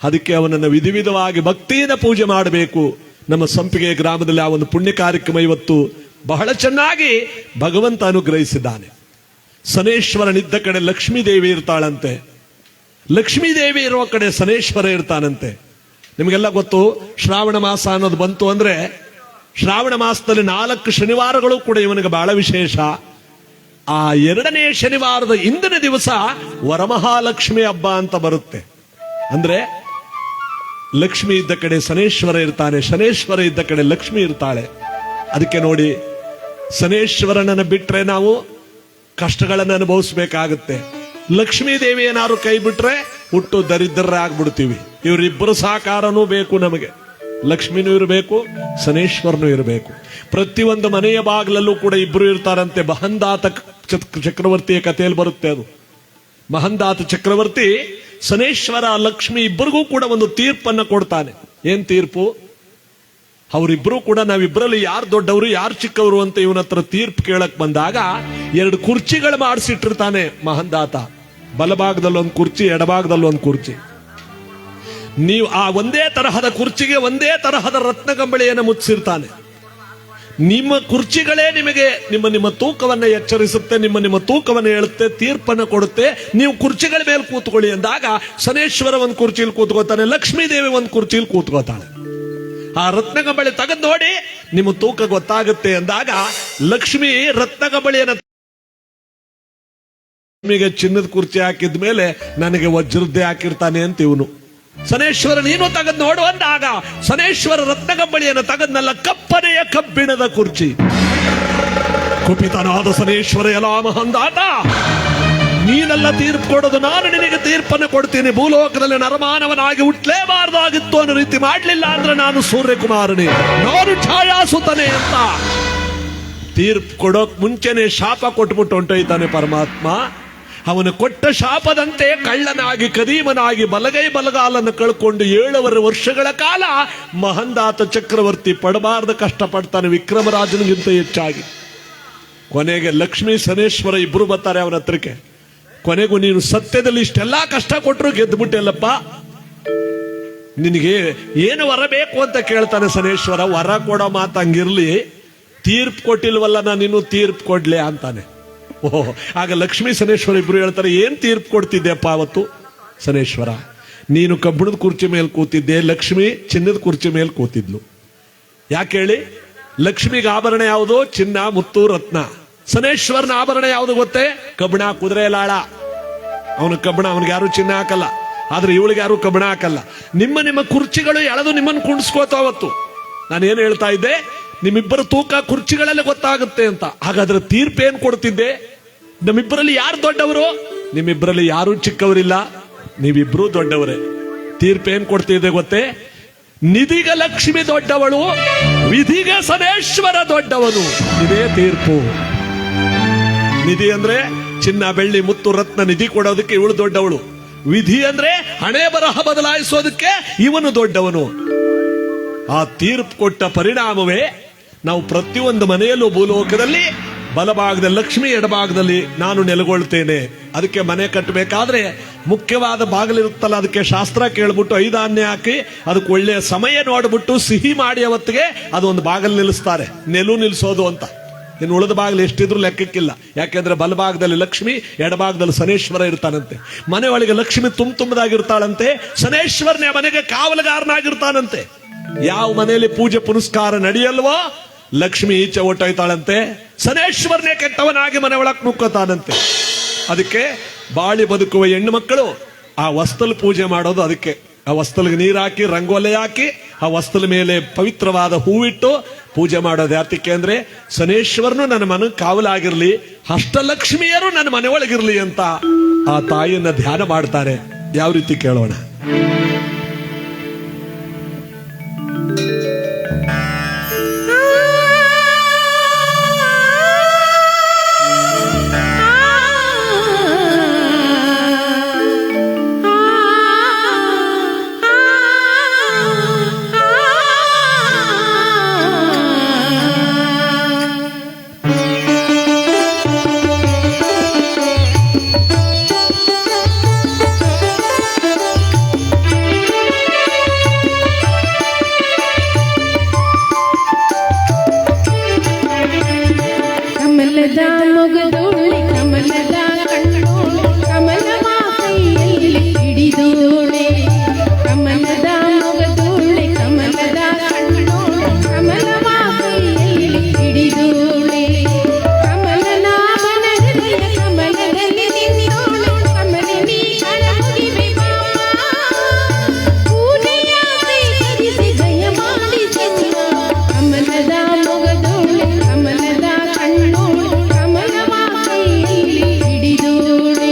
ಅದಕ್ಕೆ ಅವನನ್ನು ವಿಧವಾಗಿ ಭಕ್ತಿಯಿಂದ ಪೂಜೆ ಮಾಡಬೇಕು. ನಮ್ಮ ಸಂಪಿಗೆ ಗ್ರಾಮದಲ್ಲಿ ಆ ಒಂದು ಪುಣ್ಯ ಕಾರ್ಯಕ್ರಮ ಇವತ್ತು ಬಹಳ ಚೆನ್ನಾಗಿ ಭಗವಂತ ಅನುಗ್ರಹಿಸಿದ್ದಾನೆ. ಸನೇಶ್ವರನಿದ್ದ ಕಡೆ ಲಕ್ಷ್ಮೀ ದೇವಿ ಇರ್ತಾಳಂತೆ, ಲಕ್ಷ್ಮೀ ದೇವಿ ಇರುವ ಕಡೆ ಸನೇಶ್ವರ ಇರ್ತಾನಂತೆ. ನಿಮಗೆಲ್ಲ ಗೊತ್ತು, ಶ್ರಾವಣ ಮಾಸ ಅನ್ನೋದು ಬಂತು ಅಂದ್ರೆ ಶ್ರಾವಣ ಮಾಸದಲ್ಲಿ 4 ಶನಿವಾರಗಳು ಕೂಡ ಇವನಿಗೆ ಬಹಳ ವಿಶೇಷ. ಆ 2ನೇ ಶನಿವಾರದ ಇಂದಿನ ದಿವಸ ವರಮಹಾಲಕ್ಷ್ಮಿ ಹಬ್ಬ ಅಂತ ಬರುತ್ತೆ. ಅಂದ್ರೆ ಲಕ್ಷ್ಮಿ ಇದ್ದ ಕಡೆ ಶನೇಶ್ವರ ಇರ್ತಾನೆ, ಶನೇಶ್ವರ ಇದ್ದ ಕಡೆ ಲಕ್ಷ್ಮಿ ಇರ್ತಾಳೆ. ಅದಕ್ಕೆ ನೋಡಿ, ಶನೇಶ್ವರನನ್ನು ಬಿಟ್ರೆ ನಾವು ಕಷ್ಟಗಳನ್ನು ಅನುಭವಿಸ್ಬೇಕಾಗುತ್ತೆ. ಲಕ್ಷ್ಮೀ ದೇವಿ ಏನಾದ್ರು ಕೈ ಬಿಟ್ರೆ ಹುಟ್ಟು ದರಿದ್ರರಾಗ್ಬಿಡ್ತೀವಿ. ಇವರಿಬ್ಬರು ಸಹಕಾರನೂ ಬೇಕು ನಮಗೆ. ಲಕ್ಷ್ಮಿನೂ ಇರಬೇಕು, ಶನೇಶ್ವರನೂ ಇರಬೇಕು. ಪ್ರತಿಯೊಂದು ಮನೆಯ ಬಾಗಿಲಲ್ಲೂ ಕೂಡ ಇಬ್ರು ಇರ್ತಾರಂತೆ. ಮಹಂದಾತ ಚಕ್ರವರ್ತಿಯ ಕಥೆಯಲ್ಲಿ ಬರುತ್ತೆ ಅದು. ಮಹಂದಾತ ಚಕ್ರವರ್ತಿ ಶನೇಶ್ವರ ಲಕ್ಷ್ಮಿ ಇಬ್ಬರಿಗೂ ಕೂಡ ಒಂದು ತೀರ್ಪನ್ನು ಕೊಡ್ತಾನೆ. ಏನ್ ತೀರ್ಪು? ಅವರಿಬ್ರು ಕೂಡ ನಾವಿಬ್ಬರಲ್ಲಿ ಯಾರು ದೊಡ್ಡವರು ಯಾರು ಚಿಕ್ಕವರು ಅಂತ ಇವನ ಹತ್ರ ತೀರ್ಪು ಕೇಳಕ್ ಬಂದಾಗ 2 ಕುರ್ಚಿಗಳು ಮಾಡಿಸಿಟ್ಟಿರ್ತಾನೆ ಮಹಂದಾತ. ಬಲಭಾಗದಲ್ಲಿ ಒಂದು ಕುರ್ಚಿ, ಎಡಭಾಗದಲ್ಲಿ ಒಂದು ಕುರ್ಚಿ. ನೀವು ಆ ಒಂದೇ ತರಹದ ಕುರ್ಚಿಗೆ ಒಂದೇ ತರಹದ ರತ್ನಗಂಬಳಿಯನ್ನು ಮುಚ್ಚಿರ್ತಾನೆ. ನಿಮ್ಮ ಕುರ್ಚಿಗಳೇ ನಿಮಗೆ ನಿಮ್ಮ ತೂಕವನ್ನು ಎಚ್ಚರಿಸುತ್ತೆ, ನಿಮ್ಮ ತೂಕವನ್ನು ಹೇಳುತ್ತೆ, ತೀರ್ಪನ್ನು ಕೊಡುತ್ತೆ. ನೀವು ಕುರ್ಚಿಗಳ ಮೇಲೆ ಕೂತ್ಕೊಳ್ಳಿ ಅಂದಾಗ ಶನೇಶ್ವರ ಒಂದು ಕುರ್ಚಿಯಲ್ಲಿ ಕೂತ್ಕೋತಾನೆ, ಲಕ್ಷ್ಮೀ ದೇವಿ ಒಂದು ಕುರ್ಚಿಯಲ್ಲಿ ಕೂತ್ಕೋತಾಳೆ. ಆ ರತ್ನಗಂಬಳಿ ತೆಗೆದು ನೋಡಿ ನಿಮ್ಮ ತೂಕ ಗೊತ್ತಾಗುತ್ತೆ ಅಂದಾಗ ಲಕ್ಷ್ಮಿ ರತ್ನಗಂಬಳಿಯನ್ನು ನಿಮಗೆ ಚಿನ್ನದ ಕುರ್ಚಿ ಹಾಕಿದ ಮೇಲೆ ನನಗೆ ವಜ್ರದ್ದೇ ಹಾಕಿರ್ತಾನೆ ಅಂತ ಇವನು. ಶನೇಶ್ವರ ನೀನು ತೆಗೆದು ನೋಡು ಅಂದಾಗ ಶನೇಶ್ವರ ರತ್ನಗಂಬಳಿಯನ್ನು ತೆಗೆದ್ನಲ್ಲ, ಕಪ್ಪನೆಯ ಕಬ್ಬಿಣದ ಕುರ್ಚಿ. ಕುಪಿತನಾದ ಶನೇಶ್ವರ ಎಲ್ಲ ಮಹಂದಾತ, ನೀನೆಲ್ಲ ತೀರ್ಪು ಕೊಡೋದು, ನಾನು ನಿನಗೆ ತೀರ್ಪನ್ನು ಕೊಡ್ತೀನಿ. ಭೂಲೋಕದಲ್ಲಿ ನರಮಾನವನಾಗಿ ಹುಟ್ಟಲೇಬಾರ್ದಾಗಿತ್ತು ಅನ್ನೋ ರೀತಿ ಮಾಡ್ಲಿಲ್ಲ ಅಂದ್ರೆ ನಾನು ಸೂರ್ಯಕುಮಾರನೇ, ನಾನು ಛಾಯಾಸುತ್ತನೆ ಅಂತ ತೀರ್ಪು ಕೊಡೋಕ್ ಮುಂಚೆನೆ ಶಾಪ ಕೊಟ್ಬಿಟ್ಟು ಹೊಂಟೋಯ್ತಾನೆ ಪರಮಾತ್ಮ. ಅವನು ಕೊಟ್ಟ ಶಾಪದಂತೆ ಕಳ್ಳನಾಗಿ ಕದೀಮನಾಗಿ ಬಲಗೈ ಬಲಗಾಲನ್ನು ಕಳ್ಕೊಂಡು 7 ವರ್ಷಗಳ ಕಾಲ ಮಹಂದಾತ ಚಕ್ರವರ್ತಿ ಪಡಬಾರ್ದ ಕಷ್ಟಪಡ್ತಾನೆ, ವಿಕ್ರಮರಾಜನಿಗಿಂತ ಹೆಚ್ಚಾಗಿ. ಕೊನೆಗೆ ಲಕ್ಷ್ಮೀ ಶನೇಶ್ವರ ಇಬ್ರು ಬರ್ತಾರೆ ಅವನ ಹತ್ರಕ್ಕೆ. ಕೊನೆಗೂ ನೀನು ಸತ್ಯದಲ್ಲಿ ಇಷ್ಟೆಲ್ಲಾ ಕಷ್ಟ ಕೊಟ್ಟರು ಗೆದ್ದುಬಿಟ್ಟೆಲ್ಲಪ್ಪ, ನಿನಗೆ ಏನು ವರ ಬೇಕು ಅಂತ ಕೇಳ್ತಾನೆ ಶನೇಶ್ವರ. ವರ ಕೊಡೋ ಮಾತು ಹಂಗಿರ್ಲಿ, ತೀರ್ಪು ಕೊಟ್ಟಿಲ್ವಲ್ಲ ನಾನು ತೀರ್ಪು ಕೊಡ್ಲೆ ಅಂತಾನೆ. ಓಹ್, ಆಗ ಲಕ್ಷ್ಮೀ ಶನೇಶ್ವರ ಇಬ್ರು ಹೇಳ್ತಾರೆ, ಏನ್ ತೀರ್ಪು ಕೊಡ್ತಿದ್ದೆಪ್ಪ ಅವತ್ತು? ಶನೇಶ್ವರ, ನೀನು ಕಬ್ಬಿಣದ ಕುರ್ಚಿ ಮೇಲೆ ಕೂತಿದ್ದೆ, ಲಕ್ಷ್ಮಿ ಚಿನ್ನದ ಕುರ್ಚಿ ಮೇಲೆ ಕೂತಿದ್ಲು. ಯಾಕೆ ಹೇಳಿ? ಲಕ್ಷ್ಮಿಗೆ ಆಭರಣ ಯಾವುದು? ಚಿನ್ನ, ಮುತ್ತು, ರತ್ನ. ಶನೇಶ್ವರನ ಆಭರಣ ಯಾವುದು ಗೊತ್ತೇ? ಕಬ್ಬಿಣ, ಕುದುರೆ ಲಾಳ. ಅವನು ಕಬ್ಬಿಣ, ಅವನಿಗೆ ಯಾರು ಚಿನ್ನ ಹಾಕಲ್ಲ, ಆದ್ರೆ ಇವಳಿಗೆ ಯಾರು ಕಬ್ಬಿಣ ಹಾಕಲ್ಲ. ನಿಮ್ಮ ಕುರ್ಚಿಗಳು ಎಳೆದು ನಿಮ್ಮನ್ನು ಕುಣಿಸ್ಕೋತಾವತ್ತು. ನಾನೇನು ಹೇಳ್ತಾ ಇದ್ದೆ, ನಿಮ್ಮಿಬ್ಬರ ತೂಕ ಕುರ್ಚಿಗಳಲ್ಲಿ ಗೊತ್ತಾಗುತ್ತೆ ಅಂತ. ಹಾಗಾದ್ರೆ ತೀರ್ಪು ಏನ್ ಕೊಡ್ತಿದ್ದೆ? ನಮ್ಮಿಬ್ಬರಲ್ಲಿ ಯಾರು ದೊಡ್ಡವರು? ನಿಮ್ಮಿಬ್ಬರಲ್ಲಿ ಯಾರು ಚಿಕ್ಕವರಿಲ್ಲ, ನೀವಿಬ್ರು ದೊಡ್ಡವರೇ. ತೀರ್ಪು ಏನ್ ಕೊಡ್ತಿದ್ದೆ ಗೊತ್ತೇ? ನಿಧಿಗ ಲಕ್ಷ್ಮಿ ದೊಡ್ಡವಳು, ವಿಧಿಗ ಶನೇಶ್ವರ ದೊಡ್ಡವನು. ಇದೇ ತೀರ್ಪು. ನಿಧಿ ಅಂದ್ರೆ ಚಿನ್ನ, ಬೆಳ್ಳಿ, ಮುತ್ತು, ರತ್ನ ನಿಧಿ ಕೊಡೋದಕ್ಕೆ ಇವಳು ದೊಡ್ಡವಳು. ವಿಧಿ ಅಂದ್ರೆ ಹಣೆ ಬರಹ ಬದಲಾಯಿಸೋದಕ್ಕೆ ಇವನು ದೊಡ್ಡವನು. ಆ ತೀರ್ಪು ಕೊಟ್ಟ ಪರಿಣಾಮವೇ ನಾವು ಪ್ರತಿಯೊಂದು ಮನೆಯಲ್ಲೂ ಭೂಲೋಕದಲ್ಲಿ ಬಲಭಾಗದಲ್ಲಿ ಲಕ್ಷ್ಮಿ, ಎಡಭಾಗದಲ್ಲಿ ನಾನು ನೆಲೆಗೊಳ್ತೇನೆ. ಅದಕ್ಕೆ ಮನೆ ಕಟ್ಟಬೇಕಾದ್ರೆ ಮುಖ್ಯವಾದ ಬಾಗಿಲಿರುತ್ತಲ್ಲ, ಅದಕ್ಕೆ ಶಾಸ್ತ್ರ ಕೇಳ್ಬಿಟ್ಟು 5 ಆನೆ ಹಾಕಿ ಅದಕ್ಕೆ ಒಳ್ಳೆಯ ಸಮಯ ನೋಡ್ಬಿಟ್ಟು ಸಿಹಿ ಮಾಡಿ ಅವತ್ತಿಗೆ ಅದೊಂದು ಬಾಗಿಲು ನಿಲ್ಲಿಸ್ತಾರೆ, ನೆಲು ನಿಲ್ಲಿಸೋದು ಅಂತ. ಇನ್ನು ಉಳಿದ ಬಾಗಿಲು ಎಷ್ಟಿದ್ರು ಲೆಕ್ಕಕ್ಕಿಲ್ಲ. ಯಾಕೆಂದ್ರೆ ಬಲಭಾಗದಲ್ಲಿ ಲಕ್ಷ್ಮಿ, ಎಡಭಾಗದಲ್ಲಿ ಶನೇಶ್ವರ ಇರ್ತಾನಂತೆ. ಮನೆ ಒಳಗೆ ಲಕ್ಷ್ಮಿ ತುಂಬದಾಗಿರ್ತಾಳಂತೆ, ಶನೇಶ್ವರನೇ ಮನೆಗೆ ಕಾವಲುಗಾರನಾಗಿರ್ತಾನಂತೆ. ಯಾವ ಮನೆಯಲ್ಲಿ ಪೂಜೆ ಪುನಸ್ಕಾರ ನಡೆಯಲ್ವೋ ಲಕ್ಷ್ಮಿ ಈಚೆ ಹೊಟ್ಟೋಯ್ತಾಳಂತೆ, ಸನೇಶ್ವರನೇ ಕೆಟ್ಟವನಾಗಿ ಮನೆ ಒಳಕ್ ನುಗ್ಕೋತಾನಂತೆ. ಅದಕ್ಕೆ ಬಾಳಿ ಬದುಕುವ ಹೆಣ್ಣು ಮಕ್ಕಳು ಆ ವಸ್ತಲ್ ಪೂಜೆ ಮಾಡೋದು. ಅದಕ್ಕೆ ಆ ವಸ್ತಲ್ಗೆ ನೀರು ಹಾಕಿ, ರಂಗೋಲೆ ಹಾಕಿ, ಆ ವಸ್ತಲ ಮೇಲೆ ಪವಿತ್ರವಾದ ಹೂವಿಟ್ಟು ಪೂಜೆ ಮಾಡೋದು. ಯಾತಕ್ಕೆ ಅಂದ್ರೆ ಸನೇಶ್ವರನು ನನ್ನ ಮನೆ ಕಾವಲಾಗಿರ್ಲಿ, ಅಷ್ಟಲಕ್ಷ್ಮಿಯರು ನನ್ನ ಮನೆ ಒಳಗಿರ್ಲಿ ಅಂತ ಆ ತಾಯಿಯನ್ನ ಧ್ಯಾನ ಮಾಡ್ತಾರೆ. ಯಾವ ರೀತಿ ಕೇಳೋಣ. ಕಮಲದ ಮೊಗದೋಳೆ ಕಮಲದ ಕಣ್ಣೋಳೆ ಕಮಲವ ಕೈಯಲ್ಲಿ ಹಿಡಿದೋಳೆ. ಕಮಲದ ಮೊಗದೋಳೆ ಕಮಲದ ಕಣ್ಣೋಳೆ ಕಮಲವ ಕೈಯಲ್ಲಿ ಹಿಡಿದೋಳೆ. ಕಮಲನಾಭನ ಹೃದಯ ಕಮಲದಲ್ಲಿ ನಿನ್ನೋಳೆ ಕಮಲಿನಿ ಕರಮುಗಿವೆ ಬಾಮ. ಪೂಜೆಯ ಸ್ವೀಕರಿಸಿ ದಯ ಮಾಡಿಸೆನ್ನ. ಕಮಲದ ಮೊಗದೋಳೆ ಕಮಲದ ಕಣ್ಣೋಳೆ ಕಮಲವ ಕೈಯಲ್ಲಿ ಹಿಡಿದೋಳೆ.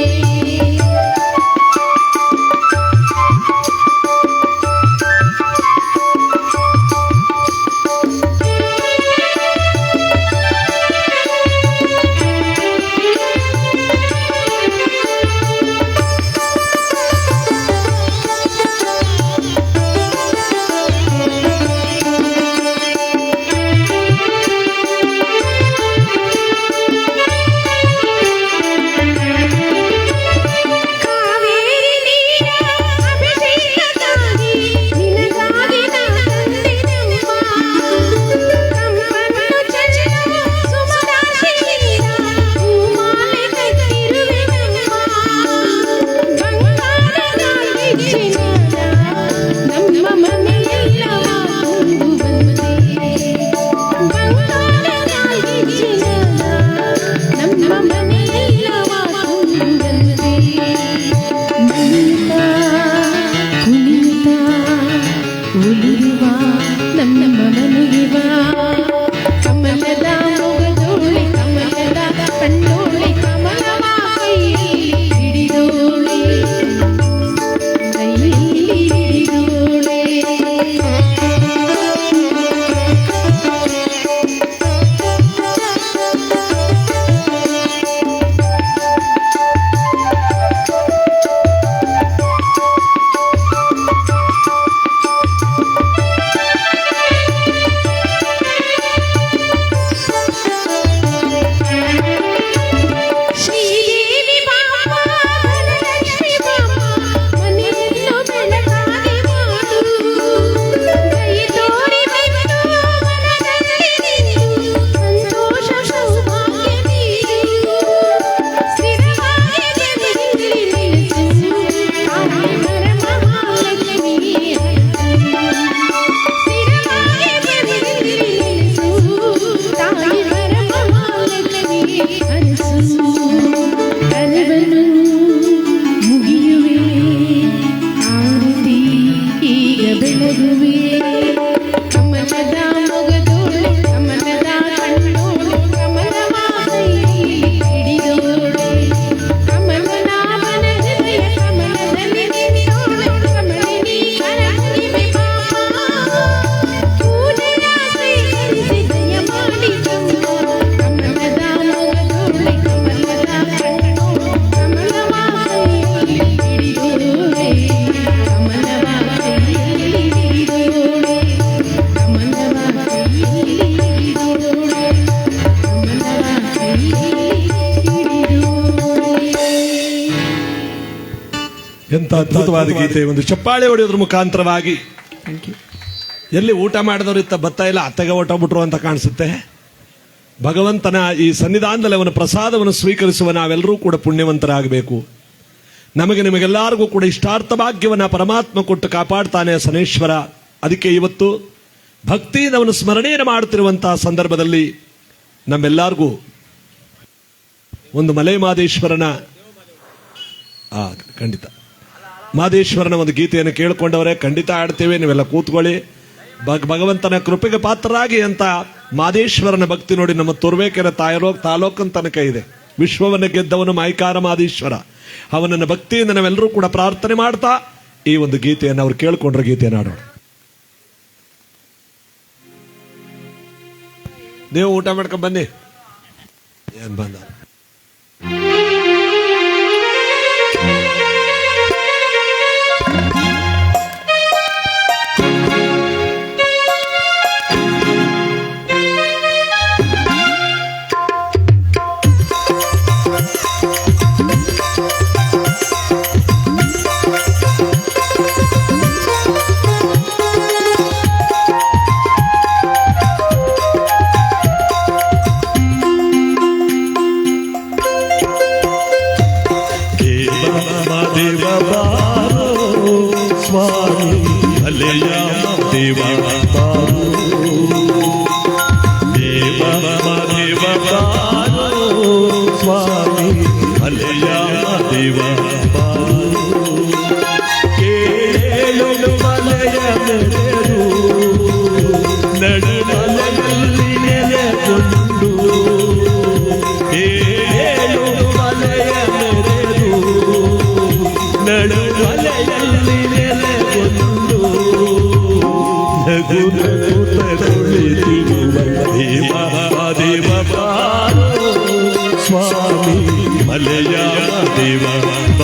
ಕಾವೇರಿ ನೀರ ಅಭಿಷೇಕಕ್ಕಾಗಿ ನಿನಗಾಗಿ ನಾ ತಂದೆನಮ್ಮ. ಕಂಪನ್ನು ಚೆಲ್ಲುವ ಸುಮರಾಶಿಯಿಂದ ಹೂಮಾಲೆ ಕಟ್ಟಿರುವೆನಮ್ಮ. ಬಂಗಾರನಾಗಿ ಚಿನ್ನದ ನಮ್ಮ ಮನೆಯೆಲ್ಲವ ತುಂಬು ಬಂದೆ. ಬಂಗಾರನಾಗಿ ಚಿನ್ನದ ನಮ್ಮ ಮನೆಯೆಲ್ಲವ ತುಂಬು ಬಂದೆ. ನಗುತ್ತಾ ಕುಣಿಯುತ್ತಾ ಉಳಿಯುವ ನಮ್ಮ ಮನೆಗೆ ಬಾ. ಕಮಲದ ಮೊಗದೋಳೆ ಕಮಲದ ಕಣ್ಣೋಳೆ ಕಮಲವ ಕೈಯಲ್ಲಿ ಹಿಡಿದೋಳೆ. ಕೈಯಲ್ಲಿ ಹಿಡಿದೋಳೆ. ಶ್ರೀದೇವಿ ಬಾಮ ಧನಲಕ್ಷ್ಮಿ ಬಾಮ ಮನೆಯನ್ನು ಬೆಳಕಾಗಿ ಮಾಡು. ದಯೆ ತೋರಿ ಬಂದು ಮನದಲ್ಲಿ ನಿಂತು ಸಂತೋಷ ಸೌಭಾಗ್ಯ ನೀಡು. ಸ್ಥಿರವಾಗಿ ಜಗದಲ್ಲಿ ನೆಲೆಸು ತಾಯಿ ವರಮಹಾಲಕ್ಷ್ಮಿ ಹರಸು. ಸ್ಥಿರವಾಗಿ ಜಗದಲ್ಲಿ ನೆಲೆಸು ತಾಯಿ ವರಮಹಾಲಕ್ಷ್ಮಿ ಹರಸು. ಕರವನ್ನು ಮುಗಿಯುವೆ ಆರತಿ ಈಗ ಬೆಳಗುವೆ. ಕಮಲದ ಮೊಗದೋಳೆ ಕಮಲದ ಕಣ್ಣೋಳೆ ಕಮಲವ ಕೈಯಲ್ಲಿ ಹಿಡಿದೋಳೆ. ಕಮಲನಾಭನ ಹೃದಯ ಕಮಲದಲ್ಲಿ ನಿನ್ನೋಳೆ ಕಮಲಿನಿ ಕರಮುಗಿವೆ ಬಾಮ. ಪೂಜೆಯ ಸ್ವೀಕರಿಸಿ ದಯ ಮಾಡಿಸಮ್ಮ. ಕಮಲದ ಮೊಗದೋಳೆ ಕಮಲದ ಕಣ್ಣೋಳೆ ಕಮಲವ ಕೈಯಲ್ಲಿ ಹಿಡಿದೋಳೆ. ಕಮಲವ ಕೈಯಲ್ಲಿ ಹಿಡಿದೋಳೆ. ಕಮಲವ ಕೈಯಲ್ಲಿ ಹಿಡಿದೋಳೆ. ಕಮಲವ ಕೈಯಲ್ಲಿ ಹಿಡಿದೋಳೆ. ಎಂತ ಅದ್ಭುತವಾದ ಗೀತೆ. ಒಂದು ಚಪ್ಪಾಳೆ ಹೊಡೆಯೋದ್ರ ಮುಖಾಂತರವಾಗಿ ಎಲ್ಲಿ ಊಟ ಮಾಡಿದವರು ಇತ್ತ ಬತ್ತ ಇಲ್ಲ ಅತ್ತೆಗೆ ಹೊಟ್ಟೋಗ್ಬಿಟ್ರು ಅಂತ ಕಾಣಿಸುತ್ತೆ. ಭಗವಂತನ ಈ ಸನ್ನಿಧಾನದಲ್ಲಿ ಅವನ ಪ್ರಸಾದವನ್ನು ಸ್ವೀಕರಿಸುವ ನಾವೆಲ್ಲರೂ ಕೂಡ ಪುಣ್ಯವಂತರಾಗಬೇಕು. ನಮಗೆ ನಿಮಗೆಲ್ಲರಿಗೂ ಕೂಡ ಇಷ್ಟಾರ್ಥ ಭಾಗ್ಯವನ್ನ ಪರಮಾತ್ಮ ಕೊಟ್ಟು ಕಾಪಾಡ್ತಾನೆ ಸನೇಶ್ವರ. ಅದಕ್ಕೆ ಇವತ್ತು ಭಕ್ತಿಯಿಂದ ಅವನು ಸ್ಮರಣೆಯನ್ನು ಮಾಡುತ್ತಿರುವಂತಹ ಸಂದರ್ಭದಲ್ಲಿ ನಮ್ಮೆಲ್ಲರಿಗೂ ಒಂದು ಮಲೆ ಮಾದೇಶ್ವರನ ಖಂಡಿತ ಮಾದೇಶ್ವರನ ಒಂದು ಗೀತೆಯನ್ನು ಕೇಳಿಕೊಂಡವರೇ, ಖಂಡಿತ ಆಡ್ತೇವೆ, ನೀವೆಲ್ಲ ಕೂತ್ಕೊಳ್ಳಿ. ಭಗವಂತನ ಕೃಪೆಗೆ ಪಾತ್ರರಾಗಿ ಅಂತ ಮಾದೇಶ್ವರನ ಭಕ್ತಿ ನೋಡಿ ನಮ್ಮ ತುರ್ವೇಕೆರೆ ತಾಲೂಕನ್ ತನಕ ಇದೆ. ವಿಶ್ವವನ್ನು ಗೆದ್ದವನು ಮೈಕಾರ ಮಾದೇಶ್ವರ, ಅವನನ್ನ ಭಕ್ತಿಯಿಂದ ನಾವೆಲ್ಲರೂ ಕೂಡ ಪ್ರಾರ್ಥನೆ ಮಾಡ್ತಾ ಈ ಒಂದು ಗೀತೆಯನ್ನು ಅವ್ರು ಕೇಳ್ಕೊಂಡ್ರ ಗೀತೆಯನ್ನು ಆಡೋಣ. ನೀವು ಊಟ ಮಾಡ್ಕೊಂಡ್ ಬನ್ನಿ. ಏನ್ ಬಂದ ಸ್ವಾಮಿ ಅಲೆಯ ದೇವ ದೇವ ದೇವ ಸ್ವಾಮಿ ಅಲೆಯ ದೇವ ಕೇಳು ಮಲೆಯ ಮೆರೆದು ನಡುಮಲೆಯಲ್ಲಿ ನೆಲೆಗೊಂಡು ಕೇಳು ಮಲೆಯ ಮೆರೆದು ನಡುಮಲೆಯಲ್ಲಿ ನೆಲೆಗೊಂಡು ನಗು ನಗುತ್ತ ಕುಳಿತಿರುವ ದೇವ ದೇವ ಸ್ವಾಮಿ ಮಲೆಯ ದೇವ ದೇವ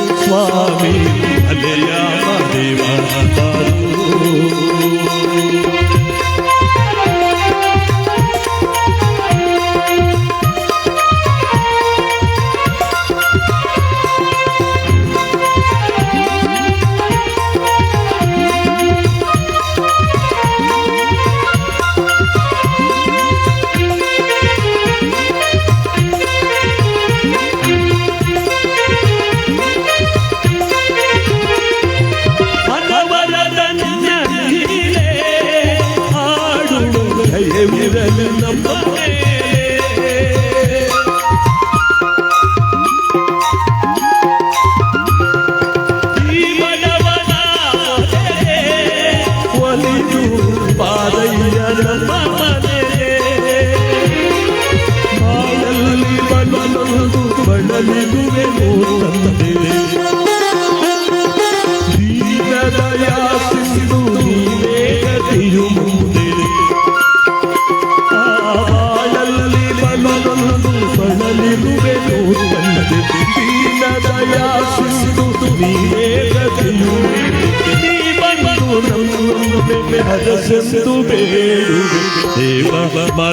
ಸ್ವಾಮಿ ಅಲೆಯ ದೇವ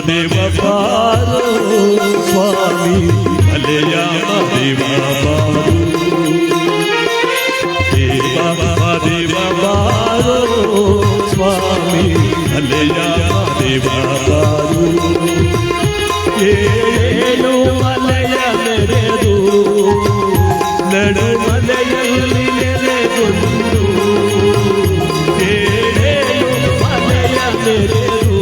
ದೇವ ಸ್ವಾಮಿ ಅಲೆಯ ದೇವ ದೇವ ಸ್ವಾಮಿ ಅಲೆಯ ದೇವ ಮಲೆಯಲ್ಲಿ ನೆಲೆಗೊಂಡು ಏಳೇಳು ಮಲೆಯ ನೆಲೆದು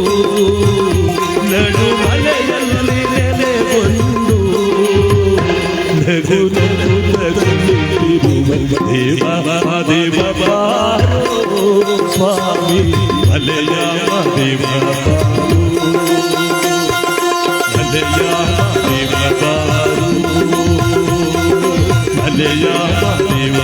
ನಡು ಮಲೆಯಲ್ಲಿ ನೆಲೆಗೊಂಡು ನಗು ನಗು ನಗುತ್ತಿರುವ ದೇವ ದೇವ ಬಾರೋ ಸ್ವಾಮಿ ಮಲೆಯ ದೇವ ಮಲೆಯ ದೇವ ಬಾರೋ ಮಲೆಯ ದೇವ